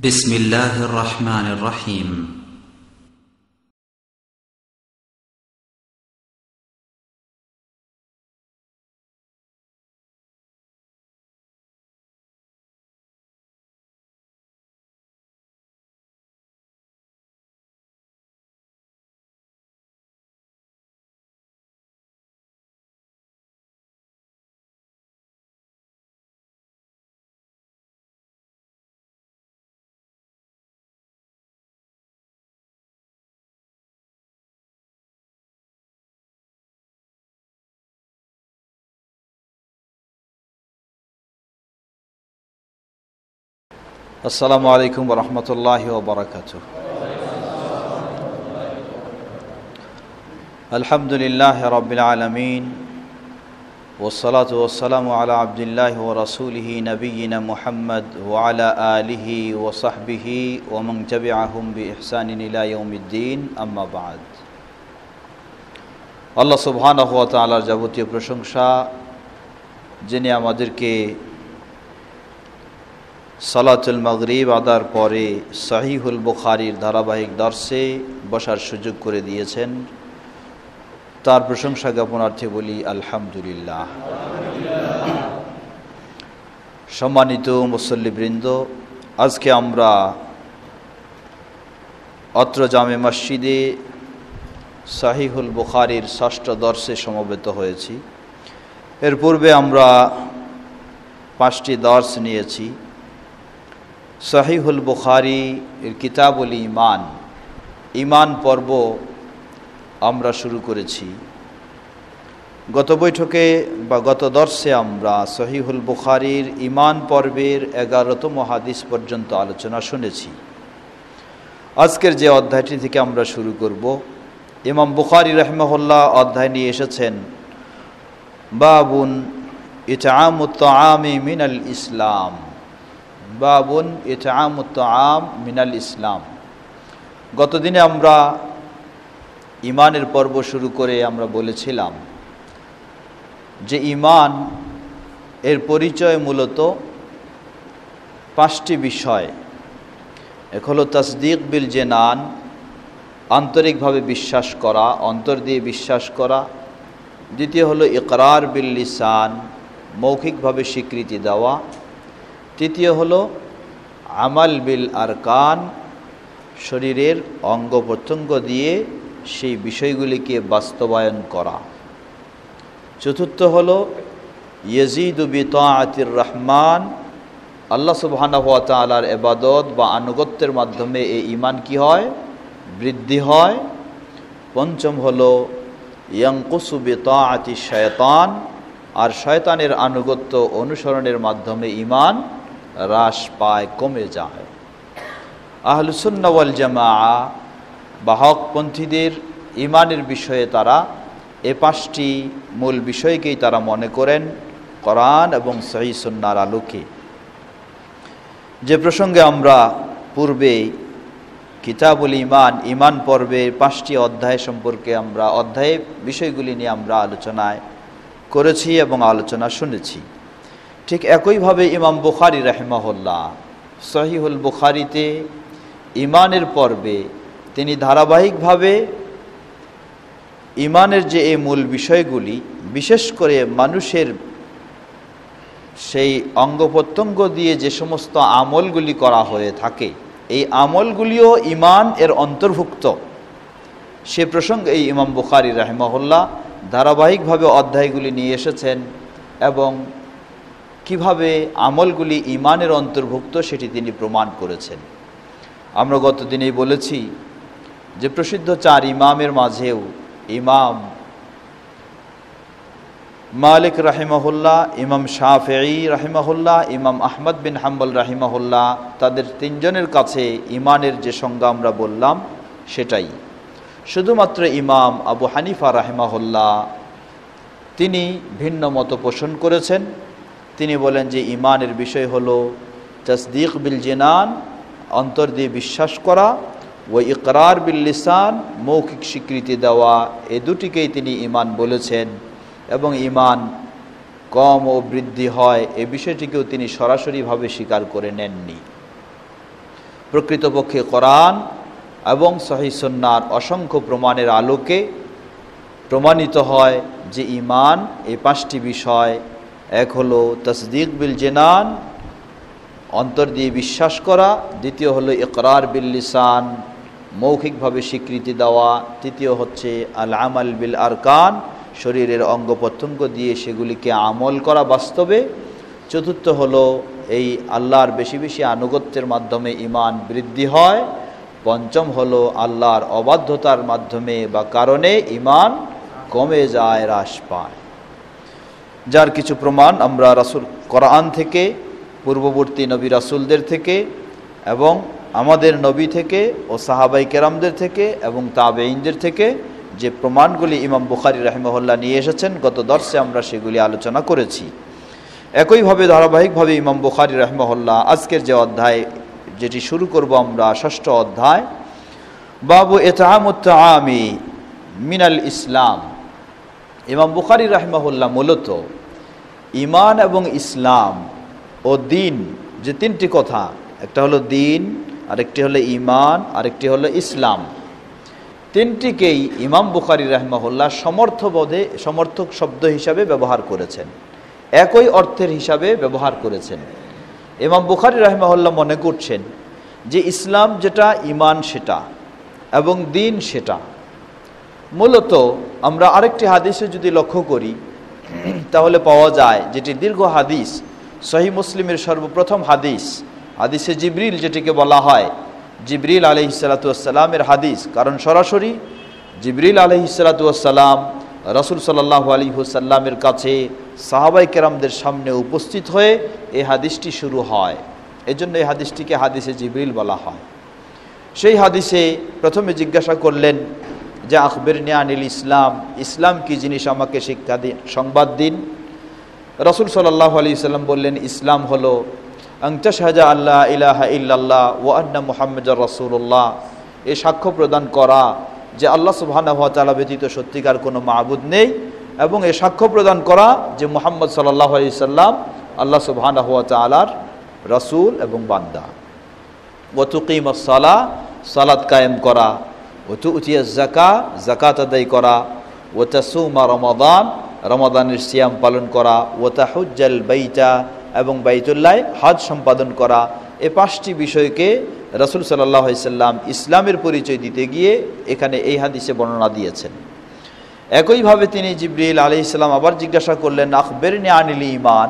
بسم الله الرحمن الرحيم আসসালামু আলাইকুম ওয়া রাহমাতুল্লাহি ওয়া বারাকাতুহু। আলহামদুলিল্লাহি রাব্বিল আলামিন ওয়াসসালাতু ওয়াসসালামু আলা আবদিল্লাহি ওয়া রাসূলিহি নবিয়িনা মুহাম্মদ ওয়া আলা আলিহি ওয়া সাহবিহি ওয়া মান তাবিআহুম বিইহসানিন ইলা ইয়াউমিদ্দিন, আম্মা বা'দ। আল্লাহ সুবহানাহু ওয়া তাআলার যাবতীয় প্রশংসা, যিনি আমাদেরকে সালাতুল মাগরিব আদার পরে সহিহুল বুখারীর ধারাবাহিক দর্শে বসার সুযোগ করে দিয়েছেন, তার প্রশংসা জ্ঞাপনার্থে বলি আলহামদুলিল্লাহ। সম্মানিত মুসল্লিবৃন্দ, আজকে আমরা অত্র জামে মসজিদে সহিহুল বুখারীর ষষ্ঠ দর্শে সমবেত হয়েছি। এর পূর্বে আমরা 5টি দর্শ নিয়েছি। সহিহুল বুখারী এর কিতাবুল ঈমান, ঈমান পর্ব আমরা শুরু করেছি। গত বৈঠকে বা গত দর্শে আমরা সহিহুল বুখারীর ঈমান পর্বের 11তম হাদিস পর্যন্ত আলোচনা শুনেছি। আজকের যে অধ্যায়টি থেকে আমরা শুরু করব, ইমাম বুখারী রাহিমাহুল্লাহ অধ্যায় নিয়ে এসেছেন বাবুন ইতআমুত তাআমি মিনাল ইসলাম। বাবুন ইতআমুত তাআম মিনাল ইসলাম। গতদিনে আমরা ঈমানের পর্ব শুরু করে আমরা বলেছিলাম যে ঈমান এর পরিচয় মূলত 5টি বিষয়। এক হলো তাসদীক বিল জানান, আন্তরিকভাবে বিশ্বাস করা, অন্তর দিয়ে বিশ্বাস করা। দ্বিতীয় হলো ইকরার বিল লিসান, মৌখিকভাবে স্বীকৃতি দেওয়া। তৃতীয় হলো আমাল বিল আরকান, শরীরের অঙ্গ প্রত্যঙ্গ দিয়ে সেই বিষয়গুলিকে বাস্তবায়ন করা। চতুর্থ হলো ইয়াজিদু বিতাআতির রহমান, আল্লাহ সুবহানাহু ওয়া তাআলার ইবাদত বা আনুগত্যের মাধ্যমে এই ঈমান কি হয়? বৃদ্ধি হয়। পঞ্চম হলো ইয়ানকুসু বিতাআতি শায়তান, আর শয়তানের আনুগত্য অনুসরণের মাধ্যমে ঈমান হ্রাস পায়, কমে যায়। আহলুস সুন্নাহ ওয়াল জামাআ বা হকপন্থীদের ঈমানের বিষয়ে তারা এই 5টি মূল বিষয়কেই তারা মনে করেন কোরআন এবং সহিহ সুন্নাহর আলোকে। যে প্রসঙ্গে আমরা পূর্বে কিতাবুল ঈমান, ঈমান পর্বে 5টি অধ্যায় সম্পর্কে আমরা অধ্যায়ের বিষয়গুলি নিয়ে আমরা আলোচনায় করেছি এবং আলোচনা শুনেছি। ঠিক একইভাবে ইমাম বুখারী রাহিমাহুল্লাহ সহিহুল বুখারীতে ঈমানের পর্বে তিনি ধারাবাহিকভাবে ঈমানের যে এই মূল বিষয়গুলি, বিশেষ করে মানুষের সেই অঙ্গ প্রত্যঙ্গ দিয়ে যে সমস্ত আমলগুলি করা হয়ে থাকে, এই আমলগুলিও ঈমান এর অন্তর্ভুক্ত। সে প্রসঙ্গে এই ইমাম বুখারী রাহিমাহুল্লাহ ধারাবাহিকভাবে অধ্যায়গুলি নিয়ে এসেছেন এবং কিভাবে আমলগুলি ঈমানের অন্তর্ভুক্ত সেটি তিনি প্রমাণ করেছেন। আমরা গত দিনেই বলেছি যে প্রসিদ্ধ 4 ইমামের মাঝেও ইমাম মালিক রাহিমাহুল্লাহ, ইমাম শাফিঈ রাহিমাহুল্লাহ, ইমাম আহমদ বিন হাম্বল রাহিমাহুল্লাহ, তাদের 3 জনের কাছে ঈমানের যে সংজ্ঞা আমরা বললাম সেটাই। শুধুমাত্র ইমাম আবু হানিফা রাহিমাহুল্লাহ তিনি ভিন্ন মত পোষণ করেছেন। তিনি বলেন যে ঈমানের বিষয় হলো তাসদীক বিল জানান, অন্তর দিয়ে বিশ্বাস করা, ও ইকরার বিল লিসান, মৌখিক স্বীকৃতি দেওয়া। এই দুটিকেই তিনি ঈমান বলেছেন এবং ঈমান কম ও বৃদ্ধি হয় এই বিষয়টিকেও তিনি সরাসরিভাবে স্বীকার করে নেননি। প্রকৃতপক্ষে কোরআন এবং সহিহ সুন্নাহর অসংখ্য প্রমাণের আলোকে প্রমাণিত হয় যে ঈমান এই 5টি বিষয়। এক হলো তাসদীক বিল জিনান, অন্তর দিয়ে বিশ্বাস করা। দ্বিতীয় হলো ইকরার বিল লিসান, মৌখিকভাবে স্বীকৃতি দেওয়া। তৃতীয় হচ্ছে আল আমাল বিল আরকান, শরীরের অঙ্গ প্রত্যঙ্গ দিয়ে সেগুলিকে আমল করা বাস্তবে। চতুর্থ হলো এই আল্লাহর বেশি বেশি আনুগত্যের মাধ্যমে ঈমান বৃদ্ধি হয়। পঞ্চম হলো আল্লাহর অবাধ্যতার মাধ্যমে বা কারণে ঈমান কমে যায়, হ্রাস পায়। যার কিছু প্রমাণ আমরা কোরআন থেকে, পূর্ববর্তী নবী রাসূলদের থেকে এবং আমাদের নবী থেকে ও সাহাবাই কেরামদের থেকে এবং তাবেঈনদের থেকে যে প্রমাণগুলি ইমাম বুখারী রাহিমাহুল্লাহ নিয়ে এসেছেন, গত দর্সে আমরা সেগুলি আলোচনা করেছি। একইভাবে ধারাবাহিকভাবে ইমাম বুখারী রাহিমাহুল্লাহ আজকের যে অধ্যায় যেটি শুরু করব আমরা, 6ষ্ঠ অধ্যায়, বাবু ইতআমুত তাআমি মিনাল ইসলাম। ইমাম বুখারী রাহিমাহুল্লাহ মূলত ঈমান এবং ইসলাম ও দিন, যে 3টি কথা, একটা হলো দিন, আরেকটি হলো ঈমান, আরেকটি হলো ইসলাম, 3টিকেই ইমাম বুখারী রাহিমাহুল্লাহ সমর্থক শব্দ হিসাবে ব্যবহার করেছেন, একই অর্থের হিসাবে ব্যবহার করেছেন। ইমাম বুখারী রাহিমাহুল্লাহ মনে করছেন যে ইসলাম যেটা, ঈমান সেটা এবং দিন সেটা। মূলত আমরা আরেকটি হাদিসে যদি লক্ষ্য করি তাহলে পাওয়া যায়, যেটি দীর্ঘ হাদিস, সহিহ মুসলিমের সর্বপ্রথম হাদিস, হাদিসে জিবরিল যেটিকে বলা হয়, জিবরিল আলাইহিসসালাতু ওয়াসসালামের হাদিস। কারণ সরাসরি জিবরিল আলাইহিসসালাতু ওয়াসসালাম রাসূল সাল্লাল্লাহু আলাইহি ওয়াসাল্লামের কাছে সাহাবায়ে কেরামদের সামনে উপস্থিত হয়ে এই হাদিসটি শুরু হয়। এজন্য এই হাদিসটিকে হাদিসে জিবরিল বলা হয়। সেই হাদিসে প্রথমে জিজ্ঞাসা করলেন যে আখবিরনি আনিল ইসলাম, ইসলাম কি জিনিস আমাকে শিক্ষা দিন, সংবাদ দিন। রাসূল সাল্লাল্লাহু আলাইহি ওয়াসাল্লাম বললেন, ইসলাম হলো আন তাশহাদা আল্লা ইলাহা ইল্লাল্লাহ ওয়া আন্না মুহাম্মাদার রাসূলুল্লাহ, এই সাক্ষ্য প্রদান করা যে আল্লাহ সুবহানাহু ওয়া তাআলা ব্যতীত সত্যিকার কোনো মাবুদ নেই, এবং এই সাক্ষ্য প্রদান করা যে মুহাম্মদ সাল্লাল্লাহু আলাইহি সাল্লাম আল্লাহ সুবহানাহু ওয়া তাআলার রাসূল এবং বান্দা। ওয়া তুকিমাস সালাহ, সালাত কায়েম করা। ওয়া তুতিয়াজ যাকাত, যাকাত আদায় করা। ওয়া তাসুমা রমাদান, রমাদানের সিয়াম পালন করা। ওয়া তাহুজ্জাল বাইতা, এবং বাইতুল্লাহ হজ সম্পাদন করা। এই 5টি বিষয়কে রাসূল সাল্লাল্লাহু আলাইহি সাল্লাম ইসলামের পরিচয় দিতে গিয়ে এখানে এই হাদিসে বর্ণনা দিয়েছেন। একইভাবে তিনি জিবরিল আলাইহিস সালাম আবার জিজ্ঞাসা করলেন, আখবিরনি আনিল ঈমান,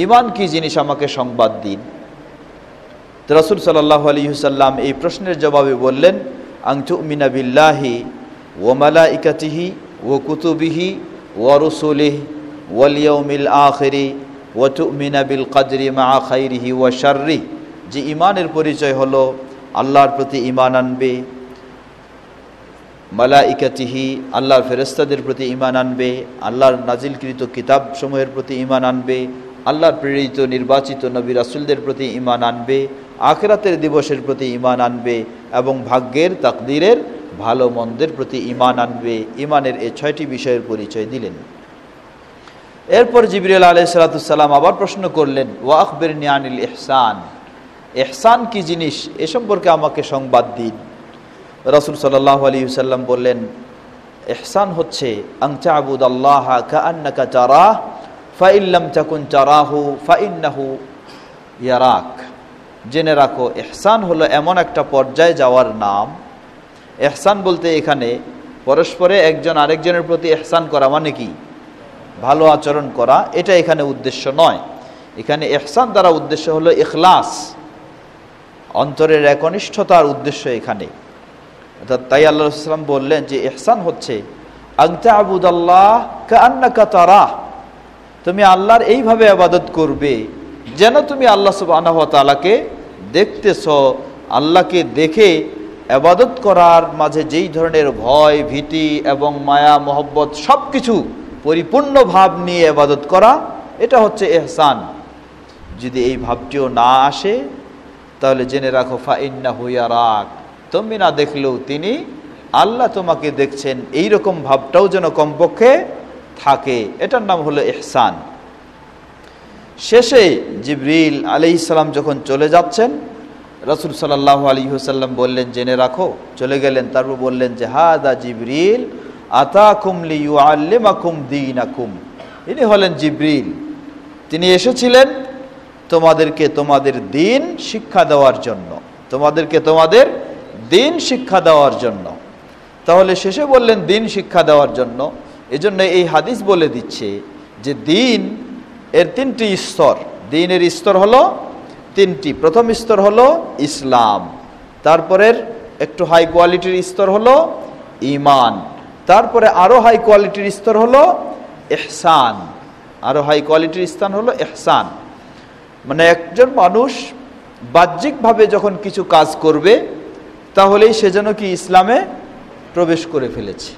ঈমান কি জিনিস আমাকে সংবাদ দিন। তো রাসূল সাল্লাল্লাহু আলাইহি সাল্লাম এই প্রশ্নের জবাবে বললেন, আন তুমিনা বিল্লাহি ওয়া মালাইকাতিহি ওয়া কুতুবিহি ওয়া রুসুলিহি ওয়াল ইয়াউমিল আখিরি ওয়া তুমিনা বিল কদরি মা খাইরিহি ওয়া শাররিহি, যে ঈমানের পরিচয় হলো আল্লাহর প্রতি ঈমান আনবে, মালাইকাতিহি আল্লাহর ফেরেশতাদের প্রতি ঈমান আনবে, আল্লাহর নাজিলকৃত কিতাবসমূহের প্রতি ঈমান আনবে, আল্লাহর প্রেরিত নির্বাচিত নবী রাসূলদের প্রতি ঈমান আনবে, আখিরাতের দিবসের প্রতি ঈমান আনবে, এবং ভাগ্যের, তাকদীরের, ভালো মন্দের প্রতি ঈমান আনবে। ঈমানের এই 6টি বিষয়ের পরিচয় দিলেন। এরপর জিবরিল আলাইহিস সালাম আবার প্রশ্ন করলেন, ওয়া আখবিরনি আনিল ইহসান, ইহসান কি জিনিস এ সম্পর্কে আমাকে সংবাদ দিন। রাসূল সাল্লাল্লাহু আলাইহি ওয়াসাল্লাম বললেন, ইহসান হচ্ছে আন তা'বুদাল্লাহা কাআন্নাকা তারাহ ফা ইন লাম তাকুন তারাহু ফা ইন্নাহু ইয়ারাক। জেনে রাখো, ইহসান হলো এমন একটা পর্যায়ে যাওয়ার নাম। ইহসান বলতে এখানে পরস্পরে একজন আরেকজনের প্রতি ইহসান করা মানে কি, ভালো আচরণ করা, এটা এখানে উদ্দেশ্য নয়। এখানে ইহসান দ্বারা উদ্দেশ্য হলো ইখলাস, অন্তরের একনিষ্ঠতার উদ্দেশ্য এখানে। অর্থাৎ তাই আল্লাহ রাসূল সাল্লাল্লাহু আলাইহি ওয়াসাল্লাম বললেন যে ইহসান হচ্ছে আন তা'বুদাল্লাহ কাআন্নাকা তারাহ, তুমি আল্লাহর এইভাবে ইবাদত করবে যেন তুমি আল্লাহ সুবহানাহু ওয়া তাআলাকে দেখতেছো। আল্লাহকে দেখে ইবাদত করার মাঝে যেই ধরনের ভয়, ভীতি এবং মায়া, মহব্বত সব কিছু পরিপূর্ণ ভাব নিয়ে ইবাদত করা, এটা হচ্ছে ইহসান। যদি এই ভাবটিও না আসে তাহলে জেনে রাখো ফা ইন্নাহু ইয়ারাক, তুমি না দেখলেও তিনি আল্লাহ তোমাকে দেখছেন, এই রকম ভাবটাও যেন কমপক্ষে থাকে। এটার নাম হলো ইহসান। শেষে জিবরিল আলাইহিস সালাম যখন চলে যাচ্ছেন, রাসূল সাল্লাল্লাহু আলাইহি ওয়াসাল্লাম বললেন, জেনে রাখো। চলে গেলেন, তারপর বললেন যে হাদা জিবরিল আতাকুম লিয়ুআল্লিমাকুম দীনাকুম। ইনি হলেন জিবরিল, তিনি এসেছিলেন তোমাদেরকে তোমাদের দ্বীন শিক্ষা দেওয়ার জন্য, তোমাদেরকে তোমাদের দ্বীন শিক্ষা দেওয়ার জন্য। তাহলে শেষে বললেন দ্বীন শিক্ষা দেওয়ার জন্য। এজন্য এই হাদিস বলে দিচ্ছে যে দ্বীন এর তিনটি স্তর, দ্বীনের স্তর হলো তিনটি। প্রথম স্তর হলো ইসলাম, তারপরের একটু হাই কোয়ালিটির স্তর হলো ঈমান, তারপরে আরো হাই কোয়ালিটির স্তর হলো ইহসান, আরো হাই কোয়ালিটির স্থান হলো ইহসান। মানে একজন মানুষ বাহ্যিকভাবে যখন কিছু কাজ করবে তাহলেই সে যেন কি ইসলামে প্রবেশ করে ফেলেছে।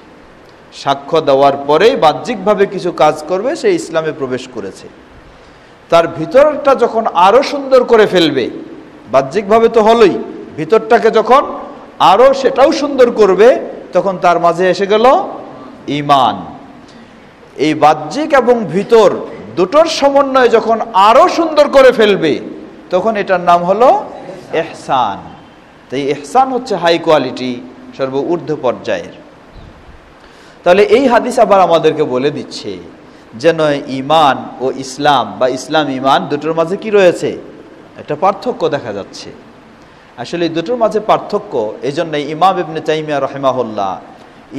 সাক্ষ্য দেওয়ার পরেই বাহ্যিকভাবে কিছু কাজ করবে, সে ইসলামে প্রবেশ করেছে। তার ভিতরটা যখন আরো সুন্দর করে ফেলবে, বাহ্যিকভাবে তো হলোই, ভিতরটাকে যখন আরো সেটাও সুন্দর করবে, তখন তার মাঝে এসে গেল ঈমান। এই বাহ্যিক এবং ভিতর দুটোর সমন্বয় যখন আরো সুন্দর করে ফেলবে, তখন এটার নাম হলো ইহসান। তাই ইহসান হচ্ছে হাই কোয়ালিটি, সর্ব ঊর্ধ্ব পর্যায়ের। তাহলে এই হাদিস আবার আমাদেরকে বলে দিচ্ছে যেন ঈমান ও ইসলাম বা ইসলাম ঈমান দুটোর মাঝে কি রয়েছে, একটা পার্থক্য দেখা যাচ্ছে। আসলে এই দুটোর মাঝে পার্থক্য, এই জন্য ইমাম ইবনে তাইমিয়া রাহিমাহুল্লাহ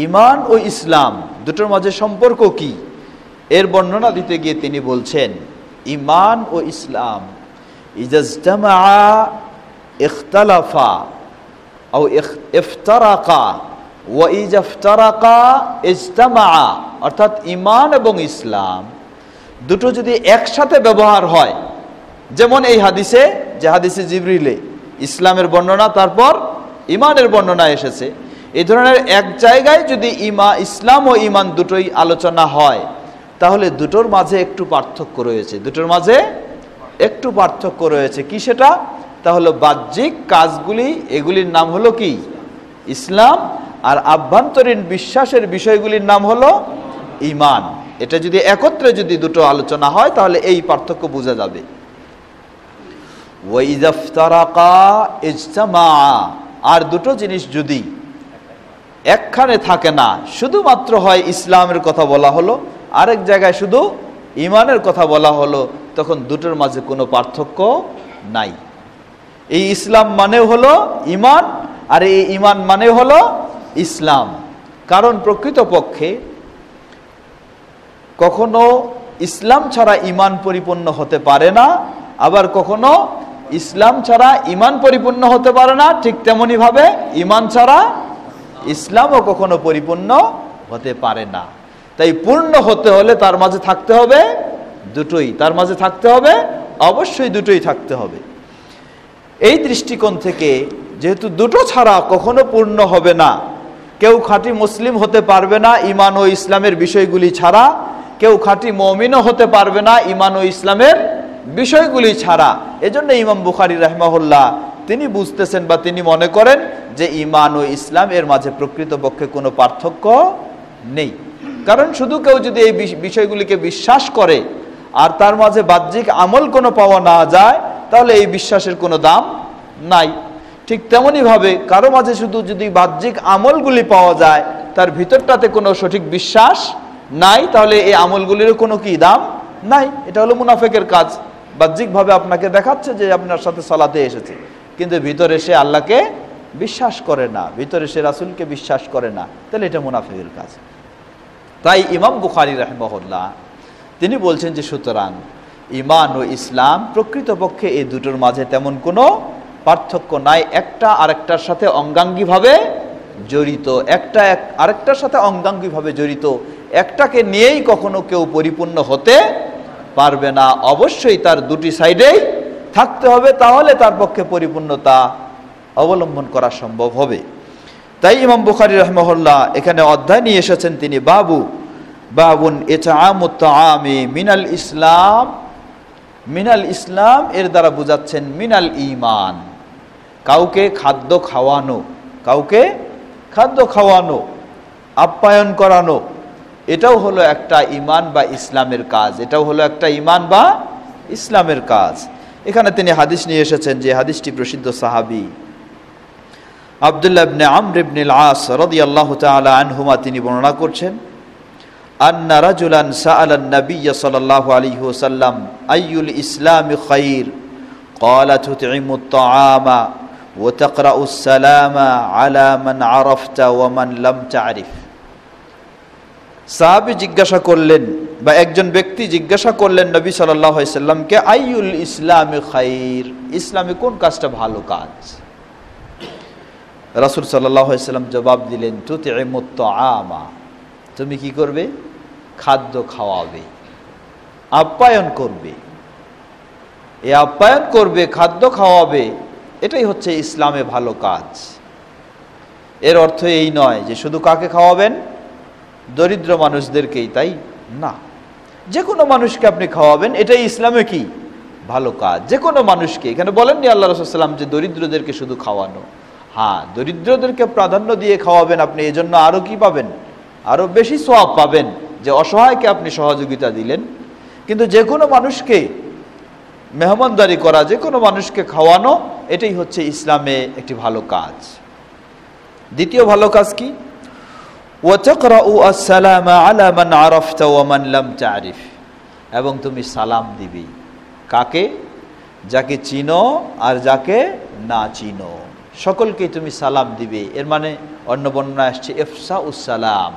ঈমান ও ইসলাম দুটোর মাঝে সম্পর্ক কি এর বর্ণনা দিতে গিয়ে তিনি বলছেন, ঈমান ও ইসলাম ইযা ইজতামাআ ইখতালাফা আও ইফতারাকা ওয়া ইযা ইফতারাকা ইজতামাআ। অর্থাৎ ঈমান এবং ইসলাম দুটো যদি একসাথে ব্যবহার হয়, যেমন এই হাদিসে, যে হাদিসে জিবরিলে ইসলামের বর্ণনা তারপর ঈমানের বর্ণনা এসেছে, এই ধরনের এক জায়গায় যদি ইসলাম ও ঈমান দুটোই আলোচনা হয়, তাহলে দুটোর মাঝে একটু পার্থক্য রয়েছে, দুটোর মাঝে একটু পার্থক্য রয়েছে। কি সেটা? তাহলে বাহ্যিক কাজগুলি, এগুলির নাম হলো কি ইসলাম, আর আভ্যন্তরীণ বিশ্বাসের বিষয়গুলির নাম হলো ঈমান। এটা যদি একত্রে যদি দুটো আলোচনা হয় তাহলে এই পার্থক্য বোঝা যাবে। ওয়া ইযা ইফতারাকা ইজতামাআ, আর দুটো জিনিস যদি একখানে থাকে না, শুধুমাত্র হয় ইসলামের কথা বলা হলো, আরেক জায়গায় শুধু ঈমানের কথা বলা হলো, তখন দুটোর মাঝে কোনো পার্থক্য নাই। এই ইসলাম মানে হলো ঈমান, আর এই ঈমান মানে হলো ইসলাম। কারণ প্রকৃতপক্ষে কখনো ইসলাম ছাড়া ঈমান পরিপূর্ণ হতে পারে না, আবার কখনো ইসলাম ছাড়া ঈমান পরিপূর্ণ হতে পারে না, ঠিক তেমনি ভাবে ঈমান ছাড়া ইসলামও কখনো পরিপূর্ণ হতে পারে না। তাই পূর্ণ হতে হলে তার মাঝে থাকতে হবে দুটোই, তার মাঝে থাকতে হবে অবশ্যই দুটোই থাকতে হবে। এই দৃষ্টিকোণ থেকে যেহেতু দুটো ছাড়া কখনো পূর্ণ হবে না, কেউ খাঁটি মুসলিম হতে পারবে না ঈমান ও ইসলামের বিষয়গুলি ছাড়া, কেউ খাঁটি মুমিনও হতে পারবে না ঈমান ও ইসলামের বিষয়গুলি ছাড়া। এজন্য ইমাম বুখারী রাহিমাহুল্লাহ তিনি বুঝতেছেন বা তিনি মনে করেন যে ঈমান ও ইসলাম এর মাঝে প্রকৃতপক্ষে কোনো পার্থক্য নেই। কারণ শুধু কেউ যদি এই বিষয়গুলিকে বিশ্বাস করে আর তার মাঝে বাহ্যিক আমল কোনো পাওয়া না যায়, তাহলে এই বিশ্বাসের কোনো দাম নাই। ঠিক তেমনি ভাবে কারো মাঝে শুধু যদি বাহ্যিক আমলগুলি পাওয়া যায়, তার ভিতরটাতে কোনো সঠিক বিশ্বাস নাই, তাহলে এই আমলগুলিরও কোনো কি দাম নাই। এটা হলো মুনাফিকের কাজ। বাহ্যিকভাবে আপনাকে দেখাচ্ছে যে আপনার সাথে সালাতে এসেছে, কিন্তু ভিতরে সে আল্লাহকে বিশ্বাস করে না, ভিতরে সে রাসূলকে বিশ্বাস করে না, তাহলে এটা মুনাফিকের কাজ। তাই ইমাম বুখারী রাহিমাহুল্লাহ তিনি বলছেন যে সুতরাং ঈমান ও ইসলাম প্রকৃতপক্ষে এই দুটোর মাঝে তেমন কোনো পার্থক্য নাই, একটা আরেকটার সাথে অঙ্গাঙ্গিভাবে জড়িত, একটা আরেকটার সাথে অঙ্গাঙ্গিভাবে জড়িত। একটাকে নিয়েই কখনো কেউ পরিপূর্ণ হতে পারবে না, অবশ্যই তার দুটি সাইডেই থাকতে হবে, তাহলে তার পক্ষে পরিপূর্ণতা অবলম্বন করা সম্ভব হবে। তাই ইমাম বুখারী রাহিমাহুল্লাহ এখানে অধ্যায় নিয়ে এসেছেন তিনি, বাবুন ইতআমুত তাআমি মিনাল ইসলাম। মিনাল ইসলাম এর দ্বারা বোঝাচ্ছেন মিনাল ঈমান, কাউকে খাদ্য খাওয়ানো, কাউকে খাদ্য খাওয়ানো, আপ্যায়ন করানো, এটাও হলো একটা ঈমান বা ইসলামের কাজ, এটাও হলো একটা ঈমান বা ইসলামের কাজ। এখানে তিনি হাদিস নিয়ে এসেছেন, যে হাদিসটি প্রসিদ্ধ সাহাবী আব্দুল্লাহ ইবনে আমর ইবনে আল-আস রাদিয়াল্লাহু তাআলা আনহুমা তিনি বর্ণনা করছেন, আন্না রাজুলান সাআলা আন-নবিয়্য সাল্লাল্লাহু আলাইহি ওয়াসাল্লাম আইয়ুল ইসলামি খায়র ক্বালা তুতঈমুত তাআমা ওয়া তাকরাউস সালামা আলা মান আরাফতা ওয়া মান লাম তা'রিফ। সাহাবী জিজ্ঞাসা করলেন, বা একজন ব্যক্তি জিজ্ঞাসা করলেন নবী সাল্লাল্লাহু আলাইহি সাল্লামকে, আইয়ুল ইসলামি খায়র, ইসলামে কোন কাজটা ভালো কাজ? রাসূল সাল্লাল্লাহু আলাইহি সাল্লাম জবাব দিলেন, তুতঈমুত তাআমা, তুমি কি করবে? খাদ্য খাওয়াবে, আপ্যায়ন করবে। এই আপ্যায়ন করবে, খাদ্য খাওয়াবে, এটাই হচ্ছে ইসলামে ভালো কাজ। এর অর্থ এই নয় যে শুধু কাকে খাওয়াবেন? দরিদ্র মানুষদেরকেই, তাই না, যে কোনো মানুষকে আপনি খাওয়াবেন, এটাই ইসলামে কি ভালো কাজ। যে কোনো মানুষকে, এখানে বলেননি আল্লাহ রাসূল সাল্লাল্লাহু আলাইহি ওয়াসাল্লাম যে দরিদ্রদেরকে শুধু খাওয়ানো। হ্যাঁ, দরিদ্রদেরকে প্রাধান্য দিয়ে খাওয়াবেন আপনি, এজন্য আরো কি পাবেন? আরো বেশি সওয়াব পাবেন, যে অসহায়কে আপনি সহযোগিতা দিলেন। কিন্তু যে কোনো মানুষকে মেহমানদারি করা, যে কোনো মানুষকে খাওয়ানো, এটাই হচ্ছে ইসলামে একটি ভালো কাজ। দ্বিতীয় ভালো কাজ কি? ওয়া তাকরাউ আসসালামা আলা মান আরাফতা ওয়া মান লাম তা'রিফ, এবং তুমি সালাম দিবে কাকে? যাকে চিনো আর যাকে না চিনো, সকলকেই তুমি সালাম দিবে। এর মানে অন্য বর্ণনায় আসছে ইফশাউস সালাম,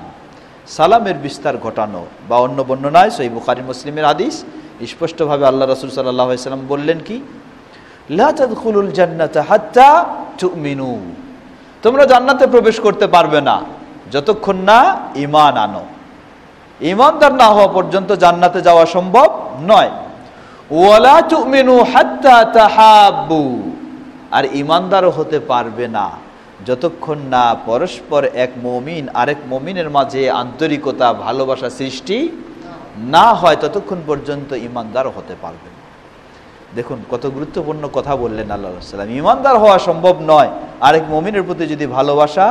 সালামের বিস্তার ঘটানো। বা অন্য বর্ণনায় সহিহ বুখারী মুসলিমের হাদিস স্পষ্টভাবে আল্লাহ রাসূল সাল্লাল্লাহু আলাইহি ওয়াসাল্লাম বললেন কি, লা তাদখুলুল জান্নাতা হাত্তা তুমিনু, তোমরা জান্নাতে প্রবেশ করতে পারবে না যতক্ষণ না ঈমান আনো। ঈমানদার না হওয়া পর্যন্ত জান্নাতে যাওয়া সম্ভব নয়। ওয়ালা তুমিনু হাত্তা তাহাব্বু, আর ঈমানদারও হতে পারবে না যতক্ষণ না পরস্পর এক মুমিন আরেক মুমিনের মাঝে আন্তরিকতা, ভালোবাসা সৃষ্টি না হয়, ততক্ষণ পর্যন্ত ঈমানদার হতে পারবে না। দেখুন কত গুরুত্বপূর্ণ কথা বললেন আল্লাহ রাসূল সাল্লাল্লাহু আলাইহি ওয়াসাল্লাম। ঈমানদার হওয়া সম্ভব নয় আরেক মুমিনের প্রতি যদি ভালোবাসা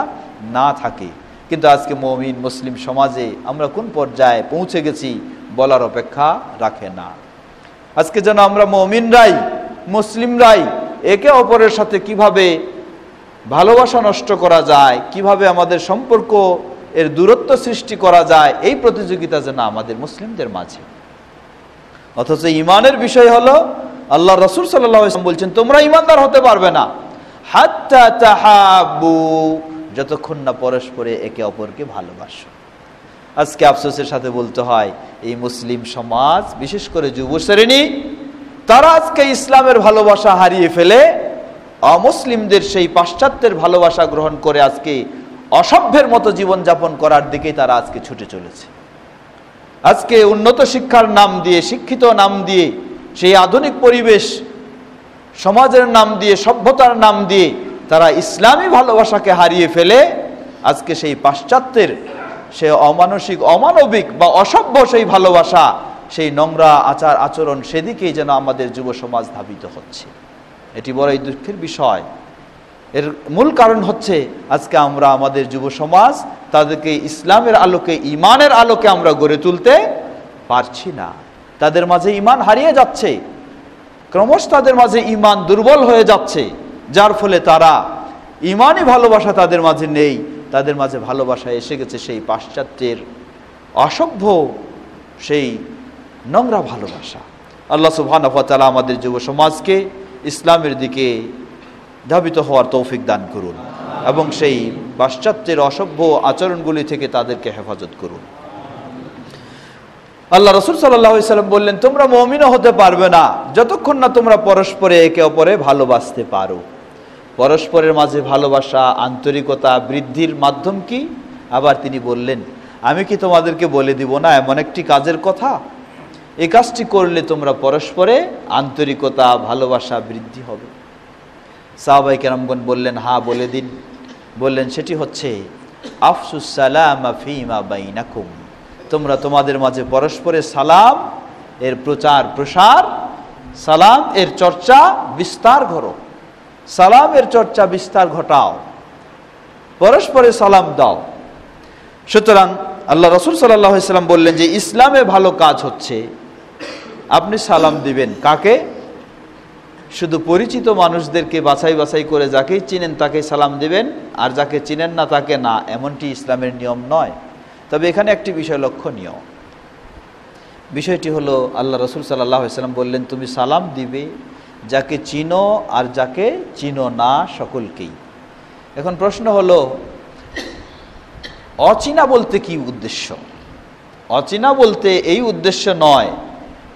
না থাকে। কিন্তু আজকে মুমিন মুসলিম সমাজে আমরা কোন পর্যায়ে পৌঁছে গেছি বলার অপেক্ষা রাখে না। আজকে যেন আমরা মুমিনরাই, মুসলিমরাই একে অপরের সাথে কিভাবে ভালোবাসা নষ্ট করা যায়, কিভাবে আমাদের সম্পর্ক এর দূরত্ব সৃষ্টি করা যায়, এই প্রতিযোগিতা যেন আমাদের মুসলিমদের মাঝে। অথচ ঈমানের বিষয় হলো আল্লাহ রাসূল সাল্লাল্লাহু আলাইহি ওয়াসাল্লাম বলছেন, তোমরা ঈমানদার হতে পারবে না হাত্তা তাহাব্বু, যতক্ষণ না পরস্পরে একে অপরকে ভালোবাসো। আজকে আফসোসের সাথে বলতে হয়, এই মুসলিম সমাজ, বিশেষ করে যুব শ্রেণী, তারা আজকে ইসলামের ভালোবাসা হারিয়ে ফেলে অমুসলিমদের সেই পাশ্চাত্যের ভালোবাসা গ্রহণ করে আজকে অসভ্যের মতো জীবনযাপন করার দিকেই তারা আজকে ছুটে চলেছে। আজকে উন্নত শিক্ষার নাম দিয়ে, শিক্ষিত নাম দিয়ে, সেই আধুনিক পরিবেশ সমাজের নাম দিয়ে, সভ্যতার নাম দিয়ে তারা ইসলামী ভালোবাসাকে হারিয়ে ফেলে আজকে সেই পাশ্চাত্যের সে অমানসিক, অমানবিক বা অসভ্য সেই ভালোবাসা, সেই নোংরা আচার আচরণ, সেদিকেই যেন আমাদের যুব সমাজ ধাবিত হচ্ছে। এটি বড়ই দুঃখের বিষয়। এর মূল কারণ হচ্ছে আজকে আমরা আমাদের যুব সমাজ তাদেরকে ইসলামের আলোকে, ঈমানের আলোকে আমরা গড়ে তুলতে পারছি না। তাদের মাঝে ঈমান হারিয়ে যাচ্ছে, ক্রমশ তাদের মাঝে ঈমান দুর্বল হয়ে যাচ্ছে, যার ফলে তারা ঈমানি ভালোবাসা তাদের মাঝে নেই। তাদের মাঝে ভালোবাসা এসে গেছে সেই পাশ্চাত্যের অসভ্য, সেই নোংরা ভালোবাসা। আল্লাহ সুবহানাহু ওয়া তাআলা আমাদের যুব সমাজকে ইসলামের দিকে ধাবিত হওয়ার তৌফিক দান করুন এবং সেই পাশ্চাত্যের অসভ্য আচরণগুলি থেকে তাদেরকে হেফাজত করুন। আল্লাহ রাসূল সাল্লাল্লাহু আলাইহি ওয়াসাল্লাম বললেন, তোমরা মুমিনও হতে পারবে না যতক্ষণ না তোমরা পরস্পরে একে অপরে ভালোবাসতে পারো। পরস্পরের মাঝে ভালোবাসা, আন্তরিকতা বৃদ্ধির মাধ্যম কি? আবার তিনি বললেন, আমি কি তোমাদেরকে বলে দিব না এমন একটি কাজের কথা, এই কাজটি করলে তোমরা পরস্পরে আন্তরিকতা, ভালোবাসা বৃদ্ধি হবে। সাহাবায়ে কেরামগণ বললেন, হ্যাঁ বলে দিন। বললেন, সেটি হচ্ছে আফসুস সালামা ফীমা বাইনাকুম, তোমরা তোমাদের মাঝে পরস্পরের সালাম এর প্রচার প্রসার, সালাম এর চর্চা বিস্তার করো, সালাম এর চর্চা বিস্তার ঘটাও, পরস্পরে সালাম দাও। সুতরাং আল্লাহ রাসূল সাল্লাল্লাহু আলাইহি ওয়াসাল্লাম বললেন যে ইসলামে ভালো কাজ হচ্ছে আপনি সালাম দিবেন কাকে? শুধু পরিচিত মানুষদেরকে বাছাই বাছাই করে যাকেই চিনেন তাকেই সালাম দিবেন, আর যাকে চিনেন না তাকে না, এমনটি ইসলামের নিয়ম নয়। তবে এখানে একটি বিষয় লক্ষণীয়, বিষয়টি হলো আল্লাহ রসুল সাল্লাল্লাহু আলাইহি ওয়াসাল্লাম বললেন, তুমি সালাম দিবে যাকে চিনো আর যাকে চিনো না সকলকেই। এখন প্রশ্ন হলো, অচিনা বলতে কি উদ্দেশ্য? অচিনা বলতে এই উদ্দেশ্য নয়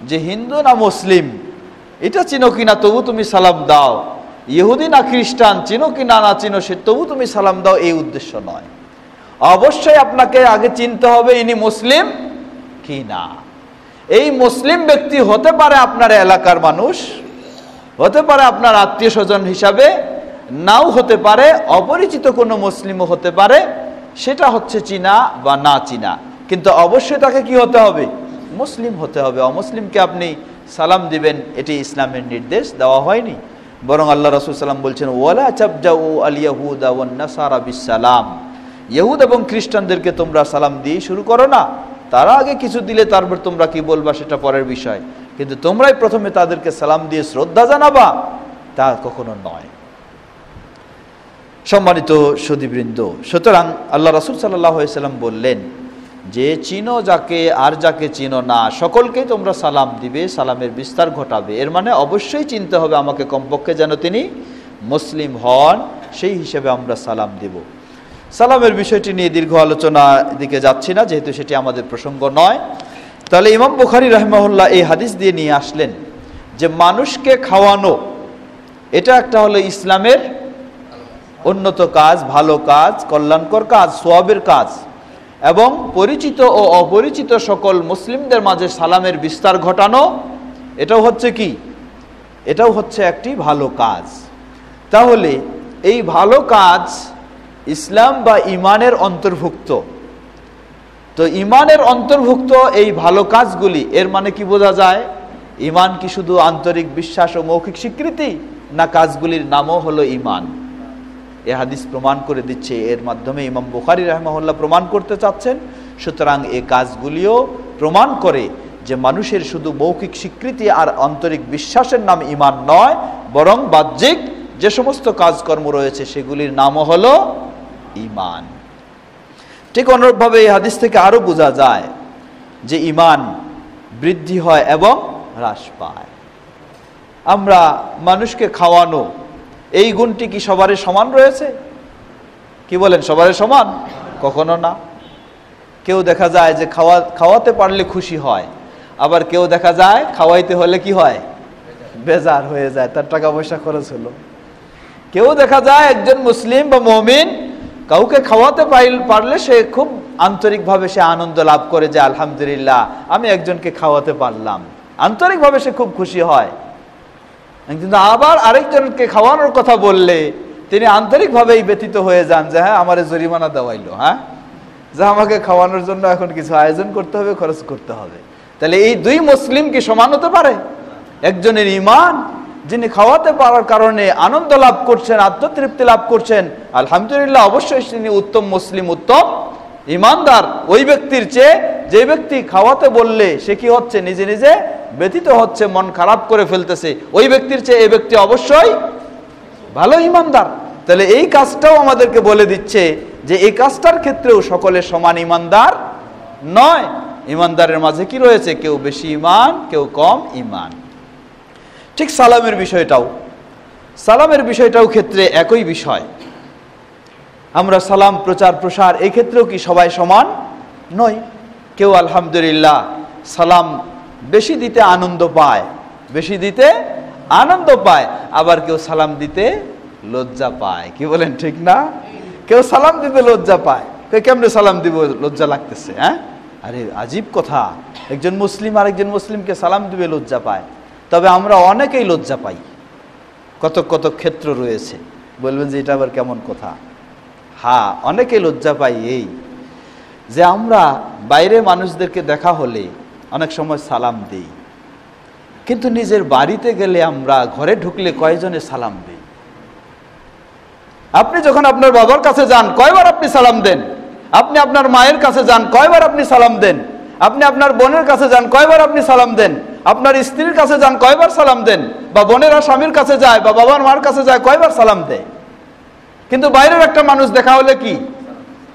যে হিন্দু না মুসলিম এটা চিনো কিনা তবু তুমি সালাম দাও, ইহুদি না খ্রিস্টান চিনো কিনা না চিনো সে তবু তুমি সালাম দাও, এই উদ্দেশ্য নয়। অবশ্যই আপনাকে আগে চিনতে হবে ইনি মুসলিম কি না। এই মুসলিম ব্যক্তি হতে পারে আপনার এলাকার মানুষ, হতে পারে আপনার আত্মীয় স্বজন হিসাবে, নাও হতে পারে, অপরিচিত কোনো মুসলিমও হতে পারে, সেটা হচ্ছে চিনা বা না চিনা, কিন্তু অবশ্যই তাকে কি হতে হবে? মুসলিম হতে হবে। অমুসলিমকে আপনি সালাম দিবেন এটি ইসলামের নির্দেশ দেওয়া হয়নি, বরং আল্লাহ রাসূল সাল্লাল্লাহু আলাইহি ওয়াসাল্লাম বলছেন, ওয়ালা তাবজাউ আল ইয়াহুদা ওয়ান নাসারা বিসসালাম, ইহুদ এবং খ্রিস্টানদেরকে তোমরা সালাম দিয়ে শুরু করো না, তারা আগে কিছু দিলে তারপর তোমরা কি বলবা সেটা পরের বিষয়, কিন্তু তোমরাই প্রথমে তাদেরকে সালাম দিয়ে শ্রদ্ধা জানাবা, তা কখনো নয়। সম্মানিত সুধীবৃন্দ, সুতরাং আল্লাহ রাসূল সাল্লাল্লাহু আলাইহি ওয়াসাল্লাম বললেন যে চিনো যাকে আর যাকে চিনো না সকলকেই তোমরা সালাম দিবে, সালামের বিস্তার ঘটাবে। এর মানে অবশ্যই চিনতে হবে আমাকে, কমপক্ষে যেন তিনি মুসলিম হন, সেই হিসেবে আমরা সালাম দেব। সালামের বিষয়টি নিয়ে দীর্ঘ আলোচনা দিকে যাচ্ছি না, যেহেতু সেটি আমাদের প্রসঙ্গ নয়। তাহলে ইমাম বুখারী রাহিমাহুল্লাহ এই হাদিস দিয়ে নিয়ে আসলেন যে মানুষকে খাওয়ানো এটা একটা হলো ইসলামের উন্নত কাজ, ভালো কাজ, কল্যাণকর কাজ, সওয়াবের কাজ, এবং পরিচিত ও অপরিচিত সকল মুসলিমদের মাঝে সালামের বিস্তার ঘটানো এটাও হচ্ছে কি? এটাও হচ্ছে একটি ভালো কাজ। তাহলে এই ভালো কাজ ইসলাম বা ইমানের অন্তর্ভুক্ত। তো ইমানের অন্তর্ভুক্ত এই ভালো কাজগুলি, এর মানে কি বোঝা যায়? ইমান কি শুধু আন্তরিক বিশ্বাস ও মৌখিক স্বীকৃতি, না কাজগুলির নামও হলো ইমান? এ হাদিস প্রমাণ করে দিচ্ছে, এর মাধ্যমে ইমাম বুখারী রাহিমাহুল্লাহ প্রমাণ করতে চাচ্ছেন। সুতরাং এই কাজগুলিও প্রমাণ করে যে মানুষের শুধু মৌখিক স্বীকৃতি আর আন্তরিক বিশ্বাসের নাম ইমান নয়, বরং বাহ্যিক যে সমস্ত কাজকর্ম রয়েছে সেগুলির নামও হলো ইমান। ঠিক অনুরূপভাবে এই হাদিস থেকে আরো বোঝা যায় যে ইমান বৃদ্ধি হয় এবং হ্রাস পায়। আমরা মানুষকে খাওয়ানো এই গুণটি কি সবারই সমান রয়েছে? কি বলেন, সবারই সমান? কখনো না। কেউ দেখা যায় যে খাওয়াতে পারলে খুশি হয়, আবার কেউ দেখা যায় খাওয়াইতে হলে কি হয়? বেজার হয়ে যায়, তার টাকা পয়সা খরচ হলো। কেউ দেখা যায় একজন মুসলিম বা মুমিন কাউকে খাওয়াতে পারলে সে খুব আন্তরিকভাবে সে আনন্দ লাভ করে যে আলহামদুলিল্লাহ আমি একজনকে খাওয়াতে পারলাম, আন্তরিকভাবে সে খুব খুশি হয়। কিন্তু আবার আরেকজনকে খাওয়ানোর কথা বললে তিনি আন্তরিকভাবেই ব্যথিত হয়ে যান যে হ্যাঁ আমারে জরিমানা দেওয়াইলো, হ্যাঁ যে আমাকে খাওয়ানোর জন্য এখন কিছু আয়োজন করতে হবে, খরচ করতে হবে। তাহলে এই দুই মুসলিম কি সমান হতে পারে? একজনের ইমান, যিনি খাওয়াতে পারার কারণে আনন্দ লাভ করছেন, আত্মতৃপ্তি লাভ করছেন, আলহামদুলিল্লাহ, অবশ্যই তিনি উত্তম মুসলিম, উত্তম ইমানদার ওই ব্যক্তির চেয়ে যে ব্যক্তি খাওয়াতে বললে সে কি হচ্ছে? নিজে নিজে ব্যথিত হচ্ছে, মন খারাপ করে ফেলতেছে, ওই ব্যক্তির চেয়ে এই ব্যক্তি অবশ্যই ভালো ইমানদার। তাহলে এই কাজটাও আমাদেরকে বলে দিচ্ছে যে এই কাজটার ক্ষেত্রেও সকলে সমান ইমানদার নয়। ইমানদারের মাঝে কি রয়েছে? কেউ বেশি ইমান, কেউ কম ইমান। ঠিক সালামের বিষয়টাও ক্ষেত্রে একই বিষয়। আমরা সালাম প্রচার প্রসার এই ক্ষেত্রেও কি সবাই সমান নই? কেউ আলহামদুলিল্লাহ সালাম বেশি দিতে আনন্দ পায়, আবার কেউ সালাম দিতে লজ্জা পায়। কি বলেন, ঠিক না? কেউ সালাম দিতে লজ্জা পায়, কেমনে সালাম দিব, লজ্জা লাগতেছে। হ্যাঁ, আরে আজীব কথা, একজন মুসলিম আর একজন মুসলিমকে সালাম দিবে লজ্জা পায়। তবে আমরা অনেকেই লজ্জা পাই, কত কত ক্ষেত্র রয়েছে। বলবেন যে এটা আবার কেমন কথা? হ্যাঁ, অনেকেই লজ্জা পাই এই যে আমরা বাইরে মানুষদেরকে দেখা হলে অনেক সময় সালাম দিই, কিন্তু নিজের বাড়িতে গেলে আমরা ঘরে ঢুকলে কয়জনে সালাম দিই? আপনি যখন আপনার বাবার কাছে যান কয়বার আপনি সালাম দেন? আপনি আপনার মায়ের কাছে যান কয়বার আপনি সালাম দেন? আপনি আপনার বোনের কাছে যান কয়বার আপনি সালাম দেন? আপনার স্ত্রীর কাছে যান, কয়বার সালাম দেন? বা বোনেরা স্বামীর কাছে যায়, বা বাবার মার কাছে যায়, কয়বার সালাম দেয়? কিন্তু বাইরের একটা মানুষ দেখা হলে কি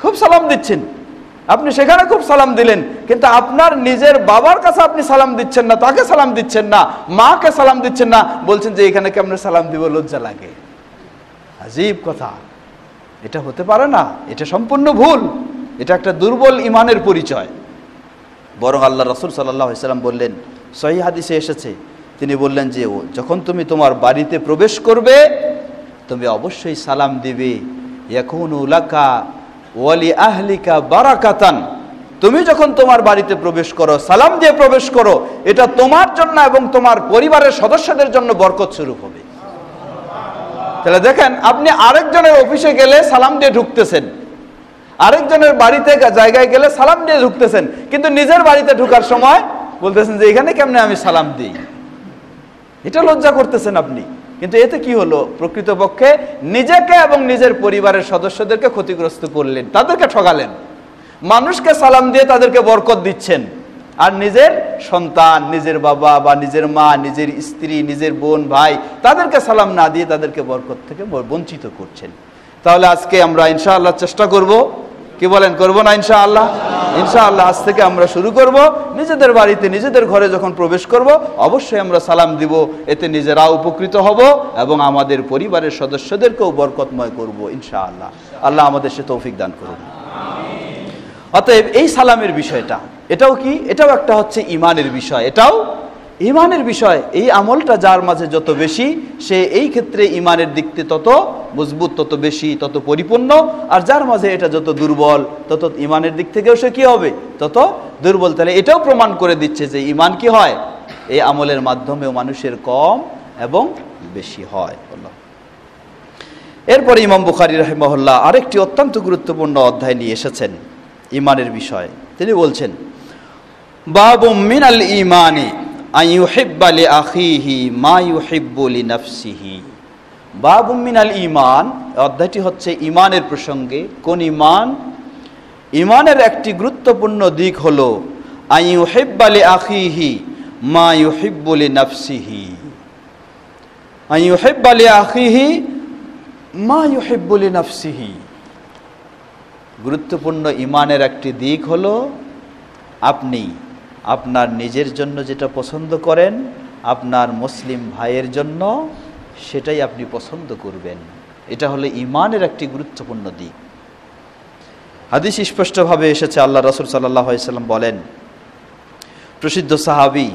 খুব সালাম দিচ্ছেন, আপনি সেখানে খুব সালাম দিলেন, কিন্তু আপনার নিজের বাবার কাছে আপনি সালাম দিচ্ছেন না, তাকে সালাম দিচ্ছেন না, মাকে সালাম দিচ্ছেন না, বলছেন যে এখানে কেমন সালাম দিব, লজ্জা লাগে। আজীব কথা, এটা হতে পারে না, এটা সম্পূর্ণ ভুল, এটা একটা দুর্বল ইমানের পরিচয়। বরং আল্লাহ রাসূল সাল্লাল্লাহু আলাইহি ওয়াসাল্লাম বললেন, সহিহ হাদিসে এসেছে, তিনি বললেন যে যখন তুমি তোমার বাড়িতে প্রবেশ করবে তুমি অবশ্যই সালাম দিবে, ইয়াকুনু লাকা ওয়া লি আহলিকা বারাকাতান। তুমি যখন তোমার বাড়িতে প্রবেশ করো, সালাম দিয়ে প্রবেশ করো, এটা তোমার জন্য এবং তোমার পরিবারের সদস্যদের জন্য বরকত স্বরূপ হবে। তাহলে দেখেন, আপনি আরেকজনের অফিসে গেলে সালাম দিয়ে ঢুকতেছেন, আরেকজনের বাড়িতে জায়গায় গেলে সালাম দিয়ে ঢুকতেছেন, কিন্তু নিজের বাড়িতে ঢুকার সময় বলতেছেন যে এখানে কেমনে আমি সালাম দিই, এটা লজ্জা করতেছেন আপনি। কিন্তু এতে কি হলো? প্রকৃতপক্ষে নিজেকে এবং নিজের পরিবারের সদস্যদেরকে ক্ষতিগ্রস্ত করলেন, তাদেরকে ঠকালেন। মানুষকে সালাম দিয়ে তাদেরকে বরকত দিচ্ছেন, আর নিজের সন্তান, নিজের বাবা বা নিজের মা, নিজের স্ত্রী, নিজের বোন ভাই, তাদেরকে সালাম না দিয়ে তাদেরকে বরকত থেকে বঞ্চিত করছেন। তাহলে আজকে আমরা ইনশাআল্লাহ চেষ্টা করব, কি বলেন, করব না ইনশাআল্লাহ? ইনশাআল্লাহ আজ থেকে আমরা শুরু করব, নিজেদের বাড়িতে নিজেদের ঘরে যখন প্রবেশ করব অবশ্যই আমরা সালাম দিব, এতে নিজেরা উপকৃত হব এবং আমাদের পরিবারের সদস্যদেরকেও বরকতময় করব ইনশাআল্লাহ। আল্লাহ আমাদের সে তৌফিক দান করুন। অতএব এই সালামের বিষয়টা, এটাও কি, এটাও একটা হচ্ছে ইমানের বিষয়, এটাও ইমানের বিষয়। এই আমলটা যার মাঝে যত বেশি, সে এই ক্ষেত্রে ইমানের দিক থেকে তত মজবুত, তত বেশি, তত পরিপূর্ণ। আর যার মাঝে এটা যত দুর্বল, তত ইমানের দিক থেকেও সে কি হবে, তত দুর্বল। তাহলে এটাও প্রমাণ করে দিচ্ছে যে ইমান কি হয়, এই আমলের মাধ্যমেও মানুষের কম এবং বেশি হয়। এরপরে ইমাম বুখারী রাহিমাহুল্লাহ আরেকটি অত্যন্ত গুরুত্বপূর্ণ অধ্যায় নিয়ে এসেছেন ইমানের বিষয়। তিনি বলছেন, বাবুম মিনাল ঈমানি আন ইউহিব্বা লিআখিহি মা ইউহিব্বু লিনাফসিহি। বাবুম মিনাল ঈমান, অধ্যায়টি হচ্ছে ঈমানের প্রসঙ্গে। কোন ঈমান? ঈমানের একটি গুরুত্বপূর্ণ দিক হলো আন ইউহিব্বা লিআখিহি মা ইউহিব্বু লিনাফসিহি। আন ইউহিব্বা লিআখিহি মা ইউহিব্বু লিনাফসিহি। গুরুত্বপূর্ণ ঈমানের একটি দিক হলো আপনি আপনার নিজের জন্য যেটা পছন্দ করেন, আপনার মুসলিম ভাইয়ের জন্য সেটাই আপনি পছন্দ করবেন। এটা হলো ঈমানের একটি গুরুত্বপূর্ণ দিক। হাদিস স্পষ্টভাবে এসেছে, আল্লাহ রাসূল সাল্লাল্লাহু আলাইহি ওয়াসাল্লাম বলেন, প্রসিদ্ধ সাহাবী